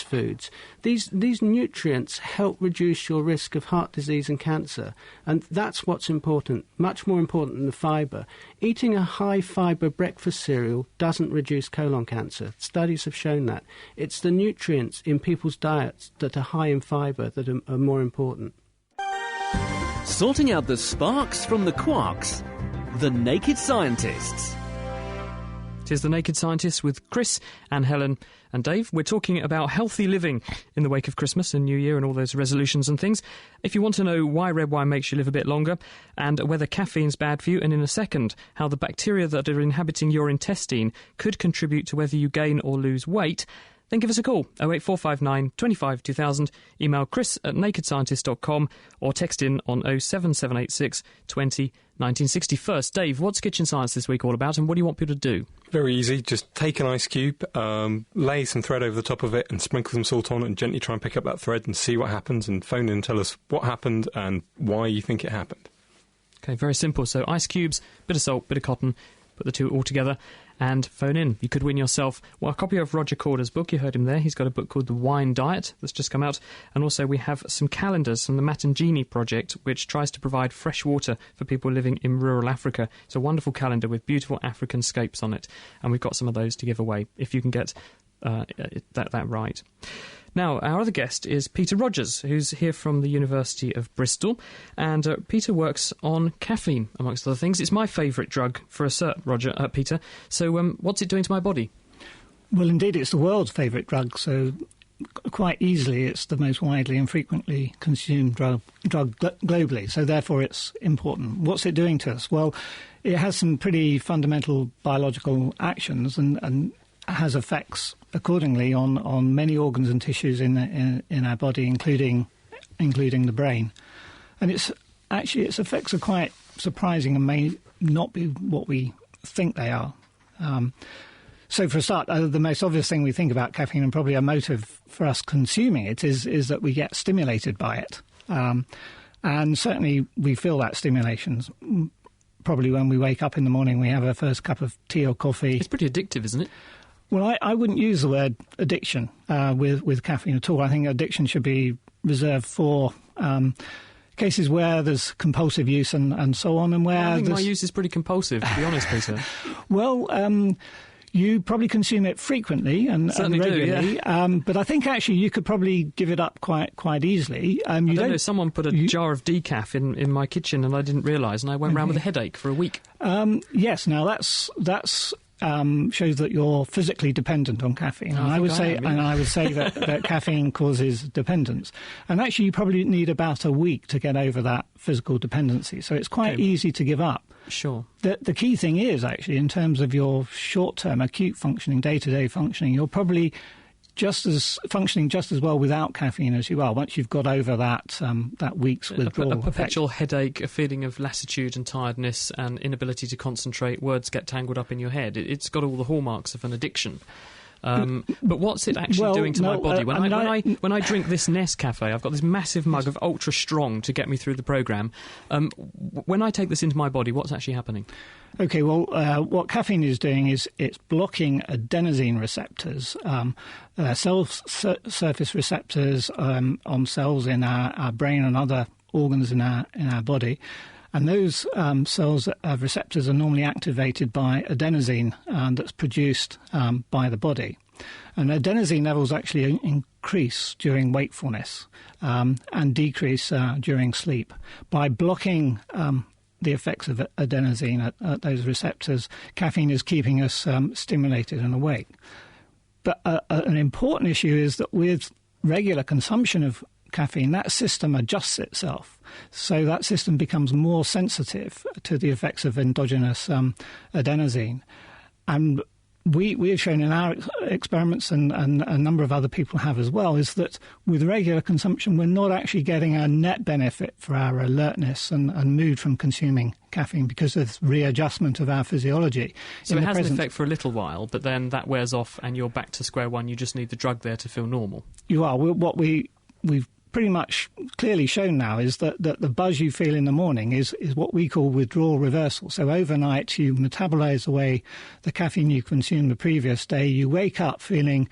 foods. These nutrients help reduce your risk of heart disease and cancer, and that's what's important, much more important than the fibre. Eating a high-fibre breakfast cereal doesn't reduce colon cancer. Studies have shown that. It's the nutrients in people's diets that are high in fibre that are more important. Sorting out the sparks from the quarks. The Naked Scientists. It is The Naked Scientists with Chris and Helen and Dave. We're talking about healthy living in the wake of Christmas and New Year and all those resolutions and things. If you want to know why red wine makes you live a bit longer and whether caffeine's bad for you, and in a second, how the bacteria that are inhabiting your intestine could contribute to whether you gain or lose weight, then give us a call, 08459 25 2000, email chris@nakedscientist.com, or text in on 07786 20 1960. First, Dave, what's Kitchen Science this week all about, and what do you want people to do? Very easy. Just take an ice cube, lay some thread over the top of it and sprinkle some salt on it and gently try and pick up that thread and see what happens, and phone in and tell us what happened and why you think it happened. Okay, very simple. So ice cubes, bit of salt, bit of cotton, put the two all together and phone in. You could win yourself a copy of Roger Corder's book. You heard him there. He's got a book called The Wine Diet that's just come out. And also we have some calendars from the Matangini Project, which tries to provide fresh water for people living in rural Africa. It's a wonderful calendar with beautiful African scapes on it. And we've got some of those to give away if you can get that right. Now, our other guest is Peter Rogers, who's here from the University of Bristol, and Peter works on caffeine, amongst other things. It's my favourite drug for a cert, Peter. So what's it doing to my body? Well, indeed, it's the world's favourite drug, so quite easily it's the most widely and frequently consumed drug globally, so therefore it's important. What's it doing to us? Well, it has some pretty fundamental biological actions and has effects accordingly on many organs and tissues in our body, including the brain. And its effects are quite surprising and may not be what we think they are. So for a start, the most obvious thing we think about caffeine, and probably a motive for us consuming it, is that we get stimulated by it. And certainly we feel that stimulation. Probably when we wake up in the morning, we have our first cup of tea or coffee. It's pretty addictive, isn't it? Well, I wouldn't use the word addiction with caffeine at all. I think addiction should be reserved for cases where there's compulsive use and so on, and where I think my use is pretty compulsive, to be honest, Peter. Well, you probably consume it frequently and regularly, do, yeah. But I think actually you could probably give it up quite easily. I don't know, someone put a jar of decaf in my kitchen and I didn't realise, and I went round with a headache for a week. Yes, now that's shows that you're physically dependent on caffeine, and I would say that caffeine causes dependence. And actually, you probably need about a week to get over that physical dependency. So it's quite easy to give up. Sure. The key thing is actually, in terms of your short-term acute functioning, day-to-day functioning, you're probably functioning just as well without caffeine as you are once you've got over that week's withdrawal. A perpetual headache, a feeling of lassitude and tiredness and inability to concentrate, words get tangled up in your head. It's got all the hallmarks of an addiction. But what's it actually doing to my body? When I drink this Nescafe, I've got this massive mug of ultra strong to get me through the programme. When I take this into my body, what's actually happening? OK, well, what caffeine is doing is it's blocking adenosine receptors, cell surface receptors on cells in our brain and other organs in our body. And those cells receptors are normally activated by adenosine that's produced by the body. And adenosine levels actually increase during wakefulness and decrease during sleep. By blocking the effects of adenosine at those receptors, caffeine is keeping us stimulated and awake. But an important issue is that with regular consumption of caffeine, that system adjusts itself. So that system becomes more sensitive to the effects of endogenous adenosine. And we have shown in our experiments, and a number of other people have as well, is that with regular consumption, we're not actually getting a net benefit for our alertness and mood from consuming caffeine because of readjustment of our physiology. So it has an effect for a little while, but then that wears off and you're back to square one. You just need the drug there to feel normal. You are. What we've pretty much clearly shown now is that the buzz you feel in the morning is what we call withdrawal reversal. So overnight you metabolize away the caffeine you consumed the previous day. You wake up feeling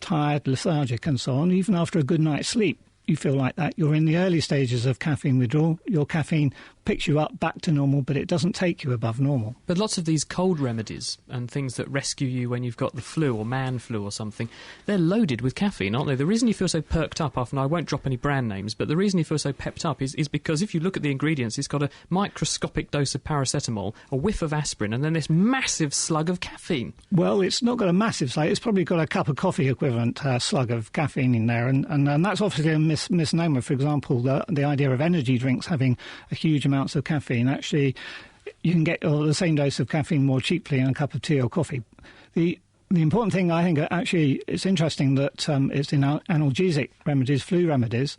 tired, lethargic and so on. Even after a good night's sleep, you feel like that. You're in the early stages of caffeine withdrawal. Your caffeine picks you up back to normal, but it doesn't take you above normal. But lots of these cold remedies and things that rescue you when you've got the flu or man flu or something, they're loaded with caffeine, aren't they? The reason you feel so perked up after, and I won't drop any brand names, but the reason you feel so pepped up is because if you look at the ingredients, it's got a microscopic dose of paracetamol, a whiff of aspirin, and then this massive slug of caffeine. Well, it's not got a massive slug. It's probably got a cup of coffee equivalent slug of caffeine in there, and that's obviously a misnomer. For example, the idea of energy drinks having a huge amounts of caffeine. Actually, you can get the same dose of caffeine more cheaply in a cup of tea or coffee. The the important thing, I think, actually, it's interesting that it's in analgesic remedies, flu remedies.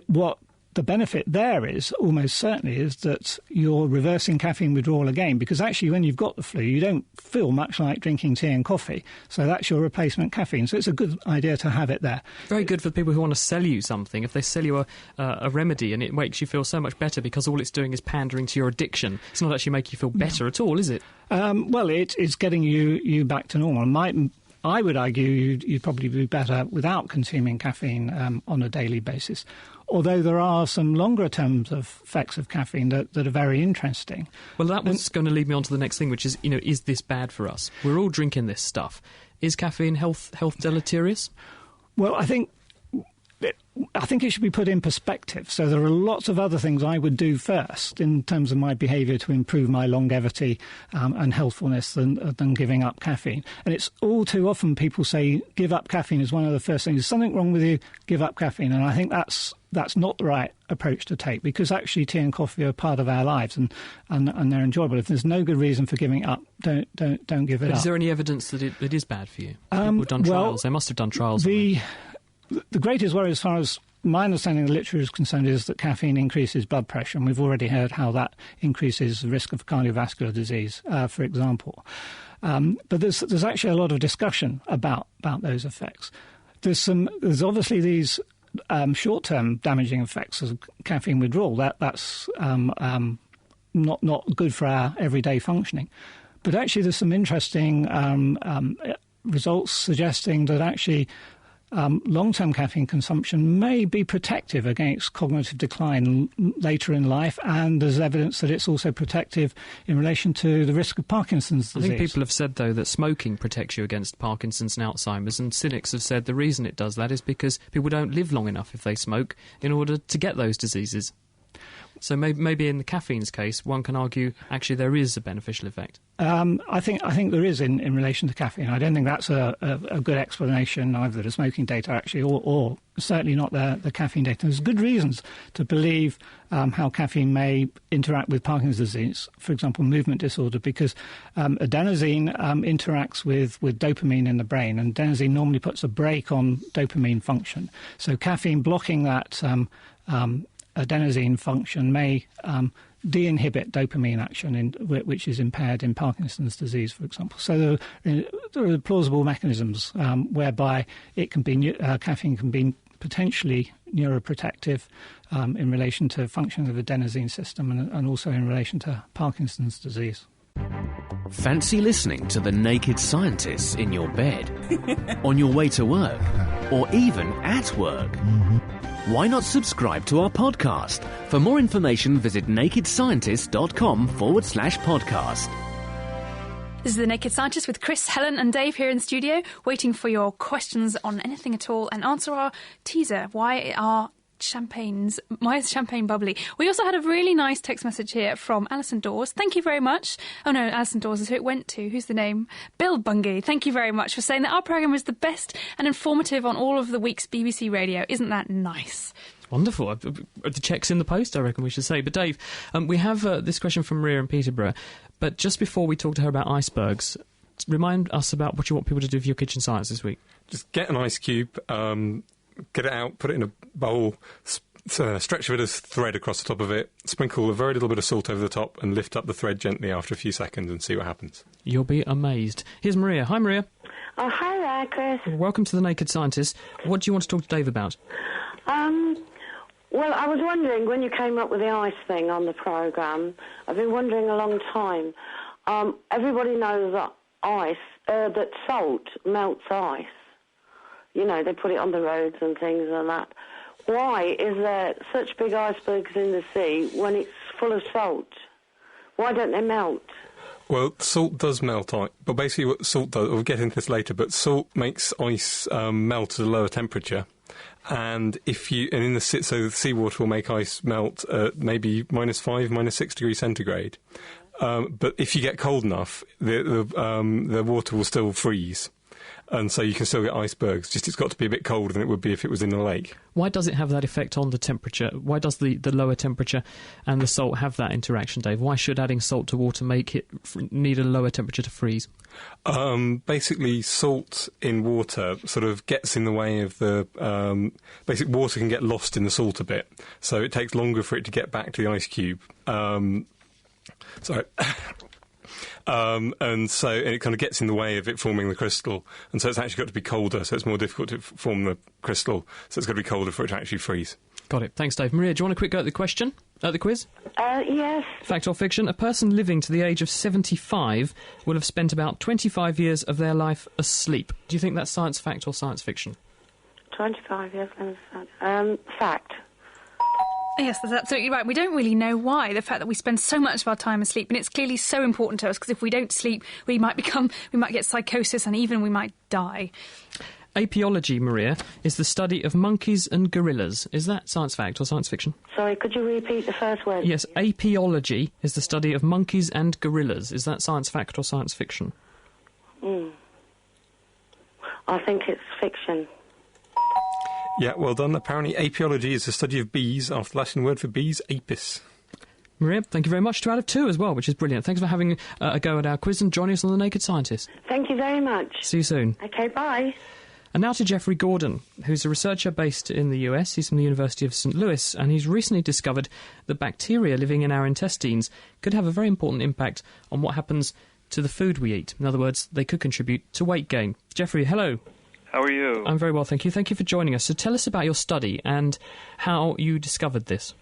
What the benefit there is, almost certainly, is that you're reversing caffeine withdrawal again, because actually when you've got the flu, you don't feel much like drinking tea and coffee. So that's your replacement caffeine. So it's a good idea to have it there. Very good for people who want to sell you something. If they sell you a remedy and it makes you feel so much better because all it's doing is pandering to your addiction, it's not actually making you feel better at all, is it? Well, it's getting you back to normal. I would argue you'd probably be better without consuming caffeine on a daily basis. Although there are some longer-term effects of caffeine that are very interesting. Well, that was going to lead me on to the next thing, which is, is this bad for us? We're all drinking this stuff. Is caffeine health deleterious? Well, I think it should be put in perspective. So there are lots of other things I would do first in terms of my behaviour to improve my longevity and healthfulness than giving up caffeine. And it's all too often people say give up caffeine is one of the first things. There's something wrong with you, give up caffeine. And I think that's not the right approach to take, because actually tea and coffee are part of our lives and they're enjoyable. If there's no good reason for giving it up, don't give it up. Is there any evidence that it is bad for you? People have done trials. They must have done trials. The greatest worry, as far as my understanding of the literature is concerned, is that caffeine increases blood pressure, and we've already heard how that increases the risk of cardiovascular disease, for example. But there's actually a lot of discussion about those effects. There's obviously these short-term damaging effects of caffeine withdrawal. That's not good for our everyday functioning. But actually, there's some interesting results suggesting that actually long-term caffeine consumption may be protective against cognitive decline later in life, and there's evidence that it's also protective in relation to the risk of Parkinson's disease. I think people have said, though, that smoking protects you against Parkinson's and Alzheimer's, and cynics have said the reason it does that is because people don't live long enough if they smoke in order to get those diseases. So maybe in the caffeine's case, one can argue actually there is a beneficial effect. I think there is in relation to caffeine. I don't think that's a good explanation either the smoking data actually, or certainly not the caffeine data. There's good reasons to believe how caffeine may interact with Parkinson's disease, for example, movement disorder, because adenosine interacts with dopamine in the brain, and adenosine normally puts a brake on dopamine function. So caffeine blocking that adenosine function may de-inhibit dopamine action, which is impaired in Parkinson's disease, for example. So there are plausible mechanisms whereby caffeine can be potentially neuroprotective in relation to functioning of the adenosine system and also in relation to Parkinson's disease. Fancy listening to The Naked Scientists in your bed, on your way to work, or even at work? Why not subscribe to our podcast? For more information, visit nakedscientist.com/podcast. This is The Naked Scientist with Chris, Helen and Dave here in the studio, waiting for your questions on anything at all and answer our teaser. Why is champagne bubbly? We also had a really nice text message here from Alison Dawes. Thank you very much. Oh no, Alison Dawes is who it went to. Who's the name? Bill Bungay. Thank you very much for saying that our programme was the best and informative on all of the week's BBC Radio. Isn't that nice? Wonderful. The check's in the post, I reckon we should say. But Dave, we have this question from Maria in Peterborough. But just before we talk to her about icebergs, remind us about what you want people to do for your kitchen science this week. Just get an ice cube, get it out, put it in a bowl, stretch a bit of thread across the top of it, sprinkle a very little bit of salt over the top, and lift up the thread gently after a few seconds and see what happens. You'll be amazed. Here's Maria. Hi, Maria. Oh, hi there, Chris. Welcome to The Naked Scientist. What do you want to talk to Dave about? Well, I was wondering, when you came up with the ice thing on the programme, I've been wondering a long time. Everybody knows that that salt melts ice. You know, they put it on the roads and things and that. Why is there such big icebergs in the sea when it's full of salt? Why don't they melt? Well, salt does melt ice, but basically what salt does, we'll get into this later, but salt makes ice melt at a lower temperature. And the seawater will make ice melt at maybe -5, -6 degrees centigrade. But if you get cold enough, the water will still freeze. And so you can still get icebergs, just it's got to be a bit colder than it would be if it was in a lake. Why does it have that effect on the temperature? Why does the lower temperature and the salt have that interaction, Dave? Why should adding salt to water make it need a lower temperature to freeze? Basically, salt in water sort of gets in the way of the... water can get lost in the salt a bit, so it takes longer for it to get back to the ice cube. And it kind of gets in the way of it forming the crystal, and so it's actually got to be colder, so it's more difficult to form the crystal, so it's got to be colder for it to actually freeze. Got it. Thanks, Dave. Maria, do you want a quick go at the question? At the quiz? Yes. Fact or fiction? A person living to the age of 75 will have spent about 25 years of their life asleep. Do you think that's science fact or science fiction? 25 years. Fact. Yes, that's absolutely right. We don't really know why. The fact that we spend so much of our time asleep, and it's clearly so important to us, because if we don't sleep, we might get psychosis, and even we might die. Apiology, Maria, is the study of monkeys and gorillas. Is that science fact or science fiction? Sorry, could you repeat the first word? Yes, apiology is the study of monkeys and gorillas. Is that science fact or science fiction? I think it's fiction. Yeah, well done. Apparently apiology is the study of bees, after the Latin word for bees, apis. Maria, thank you very much. 2 out of 2 as well, which is brilliant. Thanks for having a go at our quiz and joining us on The Naked Scientist. Thank you very much. See you soon. OK, bye. And now to Jeffrey Gordon, who's a researcher based in the US. He's from the University of St. Louis, and he's recently discovered that bacteria living in our intestines could have a very important impact on what happens to the food we eat. In other words, they could contribute to weight gain. Jeffrey, hello. How are you? I'm very well, thank you. Thank you for joining us. So tell us about your study and how you discovered this.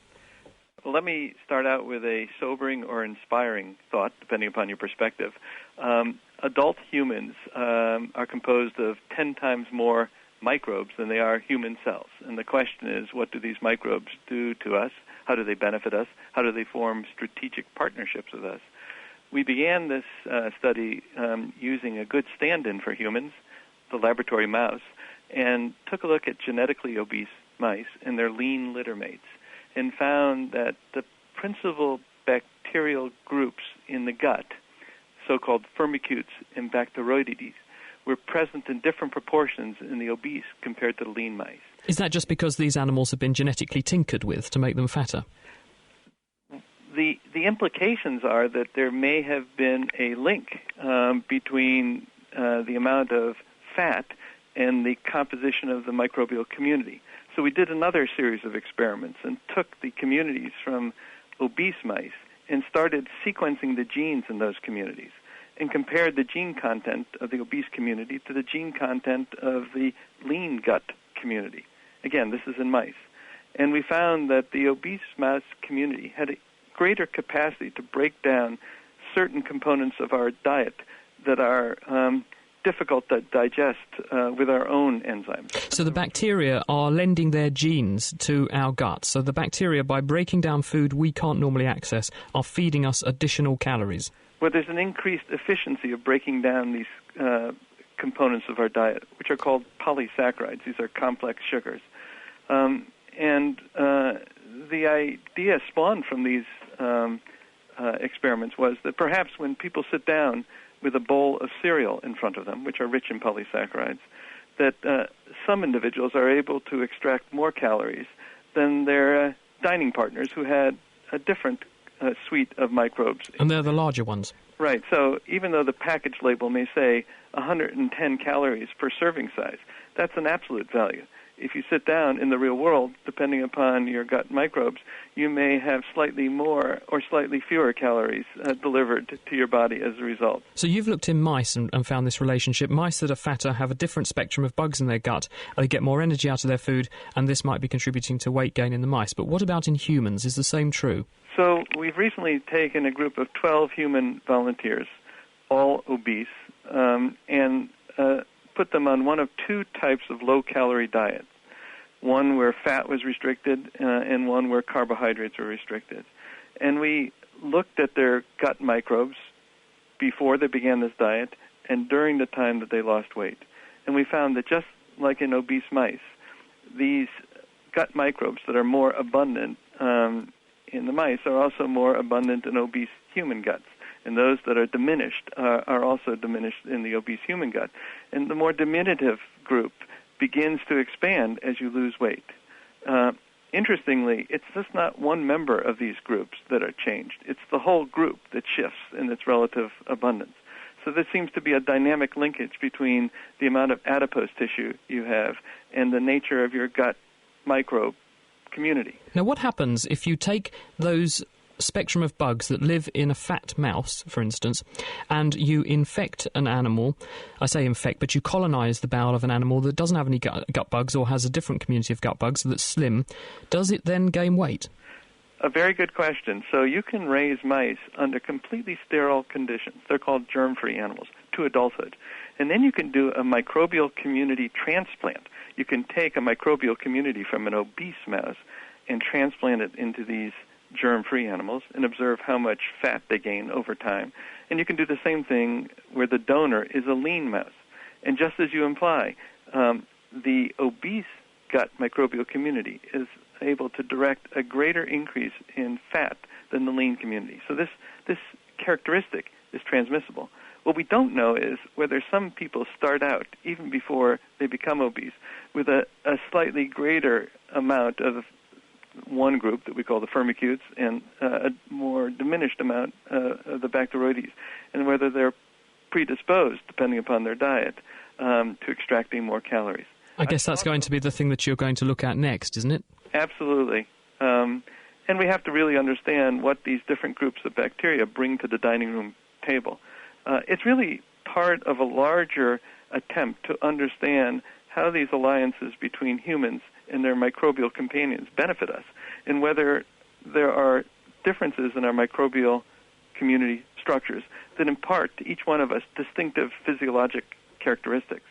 Well, let me start out with a sobering or inspiring thought, depending upon your perspective. Adult humans are composed of 10 times more microbes than they are human cells. And the question is, what do these microbes do to us? How do they benefit us? How do they form strategic partnerships with us? We began this study using a good stand-in for humans, the laboratory mouse, and took a look at genetically obese mice and their lean litter mates, and found that the principal bacterial groups in the gut, so-called firmicutes and Bacteroidetes, were present in different proportions in the obese compared to the lean mice. Is that just because these animals have been genetically tinkered with to make them fatter? The implications are that there may have been a link between the amount of fat and the composition of the microbial community. So we did another series of experiments and took the communities from obese mice and started sequencing the genes in those communities and compared the gene content of the obese community to the gene content of the lean gut community. Again, this is in mice. And we found that the obese mouse community had a greater capacity to break down certain components of our diet that are difficult to digest with our own enzymes. So the bacteria are lending their genes to our gut. So the bacteria, by breaking down food we can't normally access, are feeding us additional calories. Well, there's an increased efficiency of breaking down these components of our diet, which are called polysaccharides. These are complex sugars. And the idea spawned from these experiments was that perhaps when people sit down with a bowl of cereal in front of them, which are rich in polysaccharides, that some individuals are able to extract more calories than their dining partners who had a different suite of microbes. And they're the larger ones. Right. So even though the package label may say 110 calories per serving size, that's an absolute value. If you sit down in the real world, depending upon your gut microbes, you may have slightly more or slightly fewer calories delivered to your body as a result. So you've looked in mice and found this relationship. Mice that are fatter have a different spectrum of bugs in their gut. They get more energy out of their food, and this might be contributing to weight gain in the mice. But what about in humans? Is the same true? So we've recently taken a group of 12 human volunteers, all obese, and put them on one of two types of low-calorie diet, one where fat was restricted and one where carbohydrates were restricted. And we looked at their gut microbes before they began this diet and during the time that they lost weight. And we found that just like in obese mice, these gut microbes that are more abundant in the mice are also more abundant in obese human guts. And those that are diminished are also diminished in the obese human gut. And the more diminutive group begins to expand as you lose weight. Interestingly, it's just not one member of these groups that are changed. It's the whole group that shifts in its relative abundance. So there seems to be a dynamic linkage between the amount of adipose tissue you have and the nature of your gut microbe community. Now, what happens if you take those spectrum of bugs that live in a fat mouse, for instance, and you infect an animal? I say infect, but you colonise the bowel of an animal that doesn't have any gut bugs or has a different community of gut bugs that's slim. Does it then gain weight? A very good question. So you can raise mice under completely sterile conditions. They're called germ-free animals to adulthood. And then you can do a microbial community transplant. You can take a microbial community from an obese mouse and transplant it into these germ-free animals and observe how much fat they gain over time. And you can do the same thing where the donor is a lean mouse. And just as you imply, the obese gut microbial community is able to direct a greater increase in fat than the lean community. So this characteristic is transmissible. What we don't know is whether some people start out, even before they become obese, with a slightly greater amount of one group that we call the firmicutes and a more diminished amount of the Bacteroides, and whether they're predisposed, depending upon their diet, to extracting more calories. I guess that's going to be the thing that you're going to look at next, isn't it? Absolutely. And we have to really understand what these different groups of bacteria bring to the dining room table. It's really part of a larger attempt to understand how these alliances between humans and their microbial companions benefit us, and whether there are differences in our microbial community structures that impart to each one of us distinctive physiologic characteristics.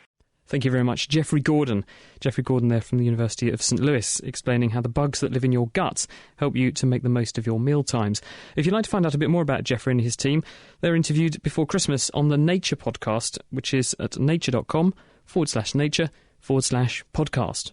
Thank you very much, Geoffrey Gordon. Geoffrey Gordon there from the University of St. Louis, explaining how the bugs that live in your guts help you to make the most of your meal times. If you'd like to find out a bit more about Geoffrey and his team, they're interviewed before Christmas on the Nature podcast, which is at nature.com/nature/podcast.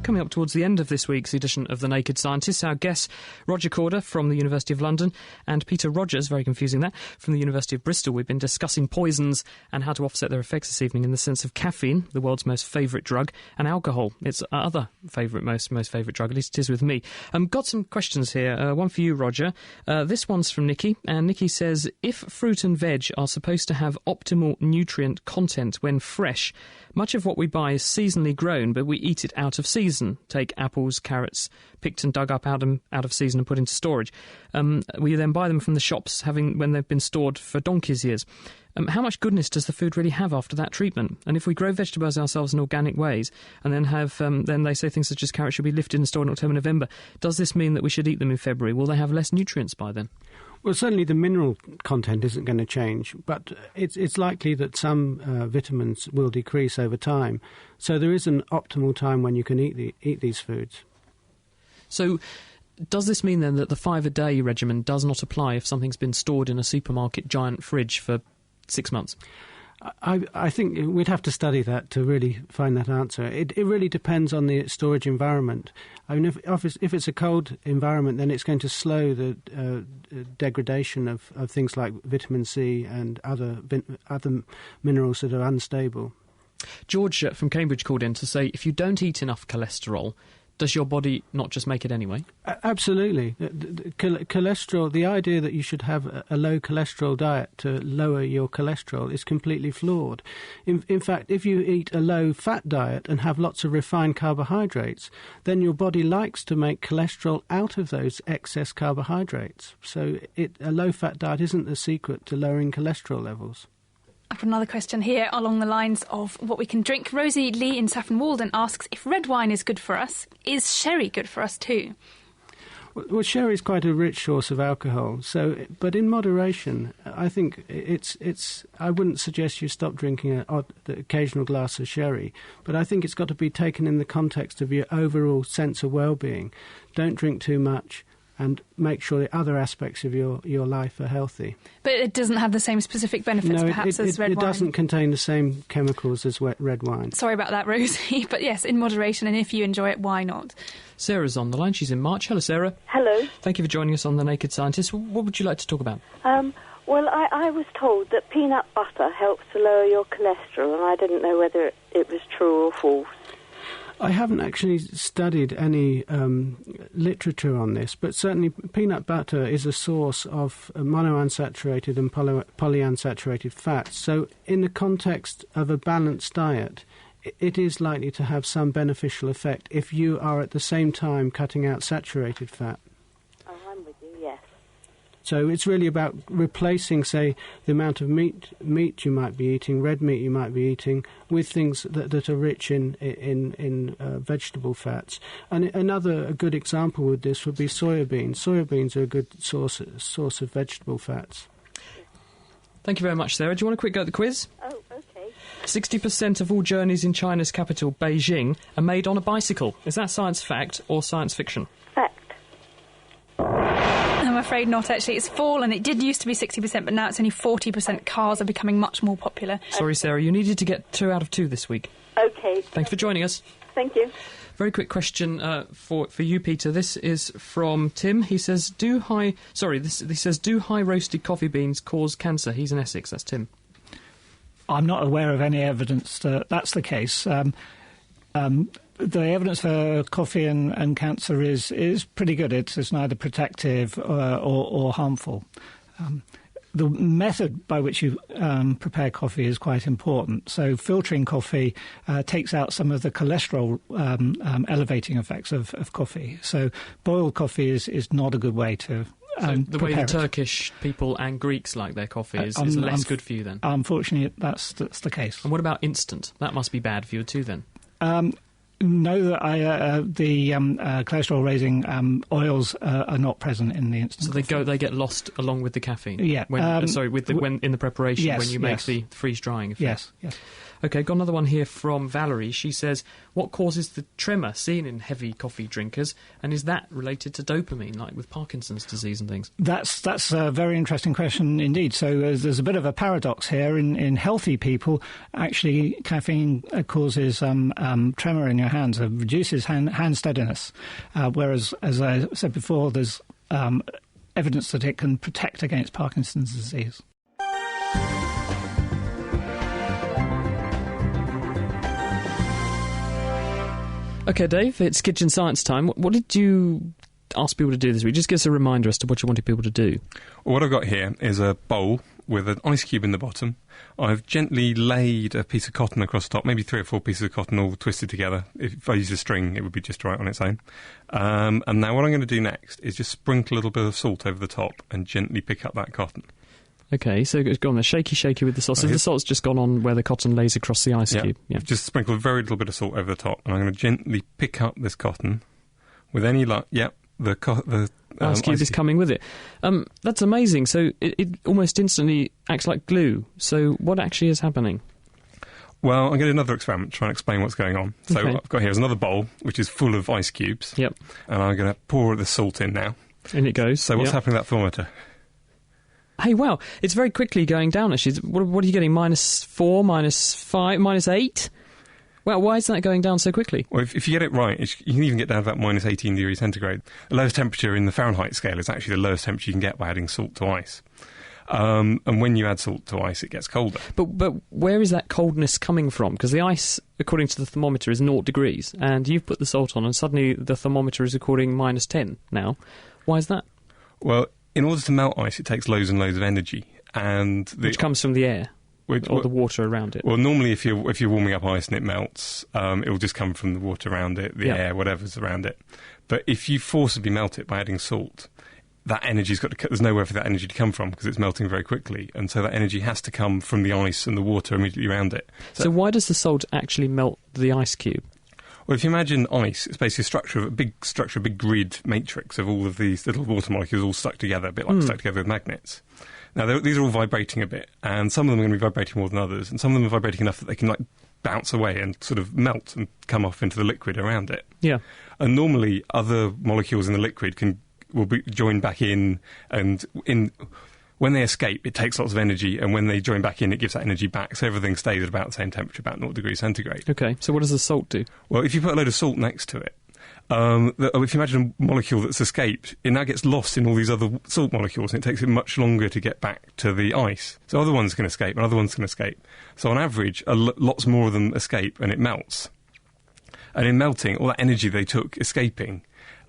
Coming up towards the end of this week's edition of The Naked Scientists, our guests, Roger Corder from the University of London and Peter Rogers, very confusing that, from the University of Bristol. We've been discussing poisons and how to offset their effects this evening in the sense of caffeine, the world's most favourite drug, and alcohol, its other most favourite drug, at least it is with me. Got some questions here, one for you, Roger. This one's from Nikki, and Nikki says, if fruit and veg are supposed to have optimal nutrient content when fresh, much of what we buy is seasonally grown, but we eat it out of season. Take apples, carrots, picked and dug up out of season and put into storage. We then buy them from the shops when they've been stored for donkey's years. How much goodness does the food really have after that treatment? And if we grow vegetables ourselves in organic ways and then have, then they say things such as carrots should be lifted and stored in October, November, does this mean that we should eat them in February? Will they have less nutrients by then? Well, certainly the mineral content isn't going to change, but it's likely that some vitamins will decrease over time. So there is an optimal time when you can eat these foods. So does this mean then that the 5-a-day regimen does not apply if something's been stored in a supermarket giant fridge for 6 months? I think we'd have to study that to really find that answer. It really depends on the storage environment. I mean, if it's a cold environment, then it's going to slow the degradation of things like vitamin C and other minerals that are unstable. George from Cambridge called in to say, if you don't eat enough cholesterol, does your body not just make it anyway? Absolutely. Cholesterol, the idea that you should have a low cholesterol diet to lower your cholesterol is completely flawed. In fact, if you eat a low fat diet and have lots of refined carbohydrates, then your body likes to make cholesterol out of those excess carbohydrates. So a low fat diet isn't the secret to lowering cholesterol levels. I've got another question here along the lines of what we can drink. Rosie Lee in Saffron Walden asks, if red wine is good for us, is sherry good for us too? Well, sherry is quite a rich source of alcohol, but in moderation. I think I wouldn't suggest you stop drinking the occasional glass of sherry, but I think it's got to be taken in the context of your overall sense of well-being. Don't drink too much. and make sure the other aspects of your life are healthy. But it doesn't have the same specific benefits, perhaps, as red wine? It doesn't contain the same chemicals as red wine. Sorry about that, Rosie. But yes, in moderation, and if you enjoy it, why not? Sarah's on the line. She's in March. Hello, Sarah. Hello. Thank you for joining us on The Naked Scientist. What would you like to talk about? Well, I was told that peanut butter helps to lower your cholesterol, and I didn't know whether it was true or false. I haven't actually studied any literature on this, but certainly peanut butter is a source of monounsaturated and polyunsaturated fats. So in the context of a balanced diet, it is likely to have some beneficial effect if you are at the same time cutting out saturated fat. Oh, I'm with you, yes. So it's really about replacing, say, the amount of meat you might be eating, red meat you might be eating, with things that are rich in vegetable fats. And a good example with this would be soybeans. Soybeans are a good source of vegetable fats. Thank you very much, Sarah. Do you want a quick go at the quiz? Oh, okay. 60% of all journeys in China's capital, Beijing, are made on a bicycle. Is that science fact or science fiction? Fact. I'm afraid not, actually. It's fallen. It did used to be 60%, but now it's only 40%. Cars are becoming much more popular. Sorry, Sarah, you needed to get 2 out of 2 this week. Okay. Thanks for joining us. Thank you. Very quick question for you, Peter. This is from Tim. He says, do high roasted coffee beans cause cancer? He's in Essex. That's Tim. I'm not aware of any evidence that that's the case. The evidence for coffee and cancer is pretty good. It's neither protective or harmful. The method by which you prepare coffee is quite important. So filtering coffee takes out some of the cholesterol elevating effects of coffee. So boiled coffee is not a good way to the way the Turkish people and Greeks like their coffee is less good for you then? Unfortunately, that's the case. And what about instant? That must be bad for you too then? No, the cholesterol-raising oils are not present in the instant. So they get lost along with the caffeine. Yeah. When in the preparation, yes, when you make the freeze drying effect. Yes. Okay, got another one here from Valerie. She says, what causes the tremor seen in heavy coffee drinkers, and is that related to dopamine, like with Parkinson's disease and things? That's a very interesting question indeed. So there's a bit of a paradox here. In healthy people, actually, caffeine causes tremor in your hands, reduces hand steadiness, whereas, as I said before, there's evidence that it can protect against Parkinson's disease. OK, Dave, it's Kitchen Science time. What did you ask people to do this week? Just give us a reminder as to what you wanted people to do. Well, what I've got here is a bowl with an ice cube in the bottom. I've gently laid a piece of cotton across the top, maybe 3 or 4 pieces of cotton all twisted together. If I used a string, it would be just right on its own. And now what I'm going to do next is just sprinkle a little bit of salt over the top and gently pick up that cotton. OK, so it's gone there, shaky with the salt. So the salt's just gone on where the cotton lays across the ice cube. Yeah. Just sprinkle a very little bit of salt over the top, and I'm going to gently pick up this cotton with any luck. Yep, the ice cube is coming with it. That's amazing. So it almost instantly acts like glue. So what actually is happening? Well, I'm going to do another experiment to try and explain what's going on. So what I've got here is another bowl, which is full of ice cubes. Yep. And I'm going to pour the salt in now. In it goes. So what's happening to that thermometer? Hey, wow, it's very quickly going down, actually. What are you getting, -4, -5, -8? Well, why is that going down so quickly? Well, if you get it right, you can even get down to about -18 degrees centigrade. The lowest temperature in the Fahrenheit scale is actually the lowest temperature you can get by adding salt to ice. And when you add salt to ice, it gets colder. But where is that coldness coming from? Because the ice, according to the thermometer, is 0 degrees, and you've put the salt on, and suddenly the thermometer is recording -10 now. Why is that? Well, in order to melt ice, it takes loads and loads of energy, and which comes from the air or the water around it. Well, normally, if you're warming up ice and it melts, it will just come from the water around it, the air, whatever's around it. But if you forcibly melt it by adding salt, that energy's got to. There's nowhere for that energy to come from because it's melting very quickly, and so that energy has to come from the ice and the water immediately around it. So why does the salt actually melt the ice cube? Well, if you imagine ice, it's basically a big grid matrix of all of these little water molecules all stuck together, a bit like stuck together with magnets. Now, these are all vibrating a bit, and some of them are going to be vibrating more than others, and some of them are vibrating enough that they can, bounce away and sort of melt and come off into the liquid around it. Yeah. And normally, other molecules in the liquid can will be joined back in, and when they escape, it takes lots of energy, and when they join back in, it gives that energy back, so everything stays at about the same temperature, about 0 degrees centigrade. Okay, so what does the salt do? Well, if you put a load of salt next to it, if you imagine a molecule that's escaped, it now gets lost in all these other salt molecules, and it takes it much longer to get back to the ice. So other ones can escape, and other ones can escape. So on average, lots more of them escape, and it melts. And in melting, all that energy they took escaping,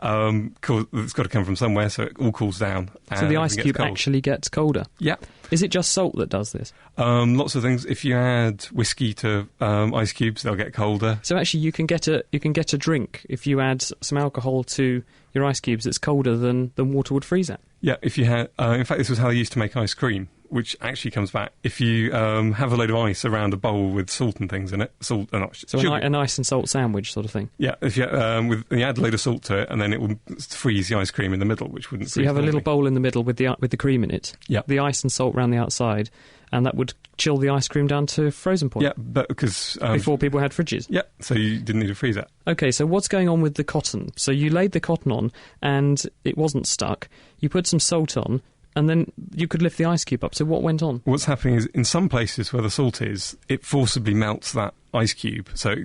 it's got to come from somewhere, so it all cools down. So the ice cube actually gets colder? Yeah. Is it just salt that does this? Lots of things. If you add whiskey to ice cubes, they'll get colder. So actually, you can get a drink if you add some alcohol to your ice cubes that's colder than water would freeze at. Yeah, if you had... in fact, this was how they used to make ice cream, which actually comes back. If you have a load of ice around a bowl with salt and things in it... So an ice and salt sandwich sort of thing? Yeah, if you add a load of salt to it, and then it will freeze the ice cream in the middle, which wouldn't freeze. So you have a little bowl in the middle with the cream in it, yeah. The ice and salt around the outside, and that would chill the ice cream down to frozen point. Yeah, but because... before people had fridges. Yeah, so you didn't need to freeze it. OK, so what's going on with the cotton? So you laid the cotton on, and it wasn't stuck. You put some salt on, and then you could lift the ice cube up. So what went on? What's happening is, in some places where the salt is, it forcibly melts that ice cube, so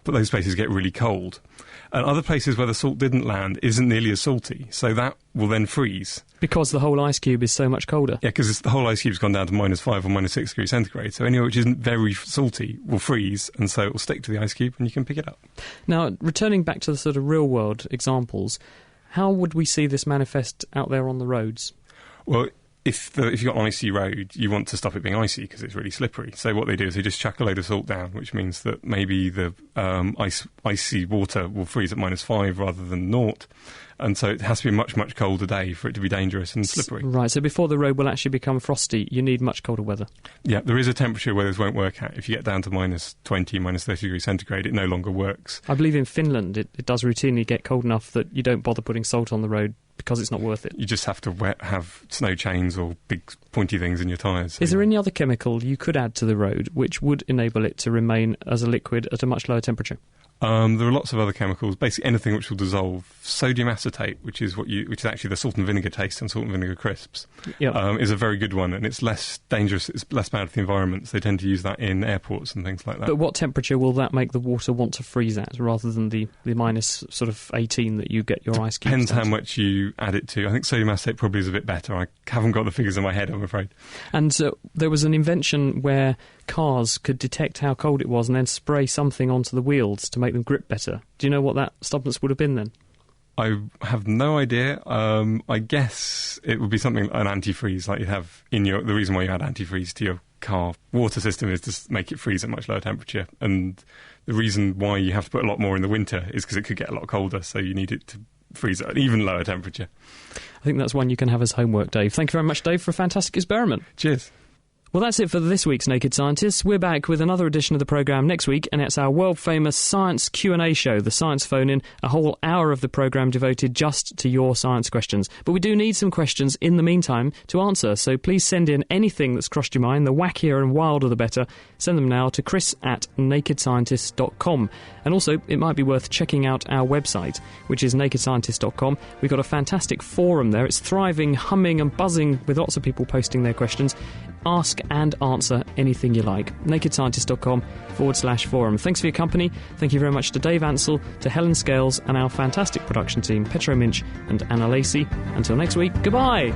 those places get really cold. And other places where the salt didn't land isn't nearly as salty, so that will then freeze. Because the whole ice cube is so much colder? Yeah, because the whole ice cube's gone down to -5 or -6 degrees centigrade, so anywhere which isn't very salty will freeze, and so it will stick to the ice cube and you can pick it up. Now, returning back to the sort of real-world examples, how would we see this manifest out there on the roads? Well, if you've got an icy road, you want to stop it being icy because it's really slippery. So what they do is they just chuck a load of salt down, which means that maybe the icy water will freeze at -5 rather than 0. And so it has to be a much, much colder day for it to be dangerous and slippery. Right, so before the road will actually become frosty, you need much colder weather. Yeah, there is a temperature where this won't work at. If you get down to -20, -30 degrees centigrade, it no longer works. I believe in Finland it does routinely get cold enough that you don't bother putting salt on the road because it's not worth it. You just have to have snow chains or big pointy things in your tyres. Is there any other chemical you could add to the road which would enable it to remain as a liquid at a much lower temperature? There are lots of other chemicals, basically anything which will dissolve. Sodium acetate, which is actually the salt and vinegar taste on salt and vinegar crisps, is a very good one, and it's less dangerous, it's less bad for the environment, so they tend to use that in airports and things like that. But what temperature will that make the water want to freeze at, rather than the minus sort of 18 that you get your ice cubes? Depends how much you add it to. I think sodium acetate probably is a bit better. I haven't got the figures in my head, I'm afraid. And there was an invention where cars could detect how cold it was and then spray something onto the wheels to make them grip better. Do you know what that substance would have been then? I have no idea. I guess it would be something, an antifreeze, like you have in the reason why you add antifreeze to your car water system is to make it freeze at much lower temperature. And the reason why you have to put a lot more in the winter is because it could get a lot colder, so you need it to freeze at an even lower temperature. I think that's one you can have as homework, Dave. Thank you very much, Dave, for a fantastic experiment. Cheers. Well, that's it for this week's Naked Scientists. We're back with another edition of the programme next week, and it's our world-famous Science Q&A show, the Science Phone-In, a whole hour of the programme devoted just to your science questions. But we do need some questions in the meantime to answer, so please send in anything that's crossed your mind. The wackier and wilder the better. Send them now to chris@nakedscientists.com. And also, it might be worth checking out our website, which is nakedscientists.com. We've got a fantastic forum there. It's thriving, humming and buzzing with lots of people posting their questions. Ask and answer anything you like. nakedscientist.com/forum. Thanks for your company. Thank you very much to Dave Ansell, to Helen Scales, and our fantastic production team, Petro Minch and Anna Lacey. Until next week, goodbye!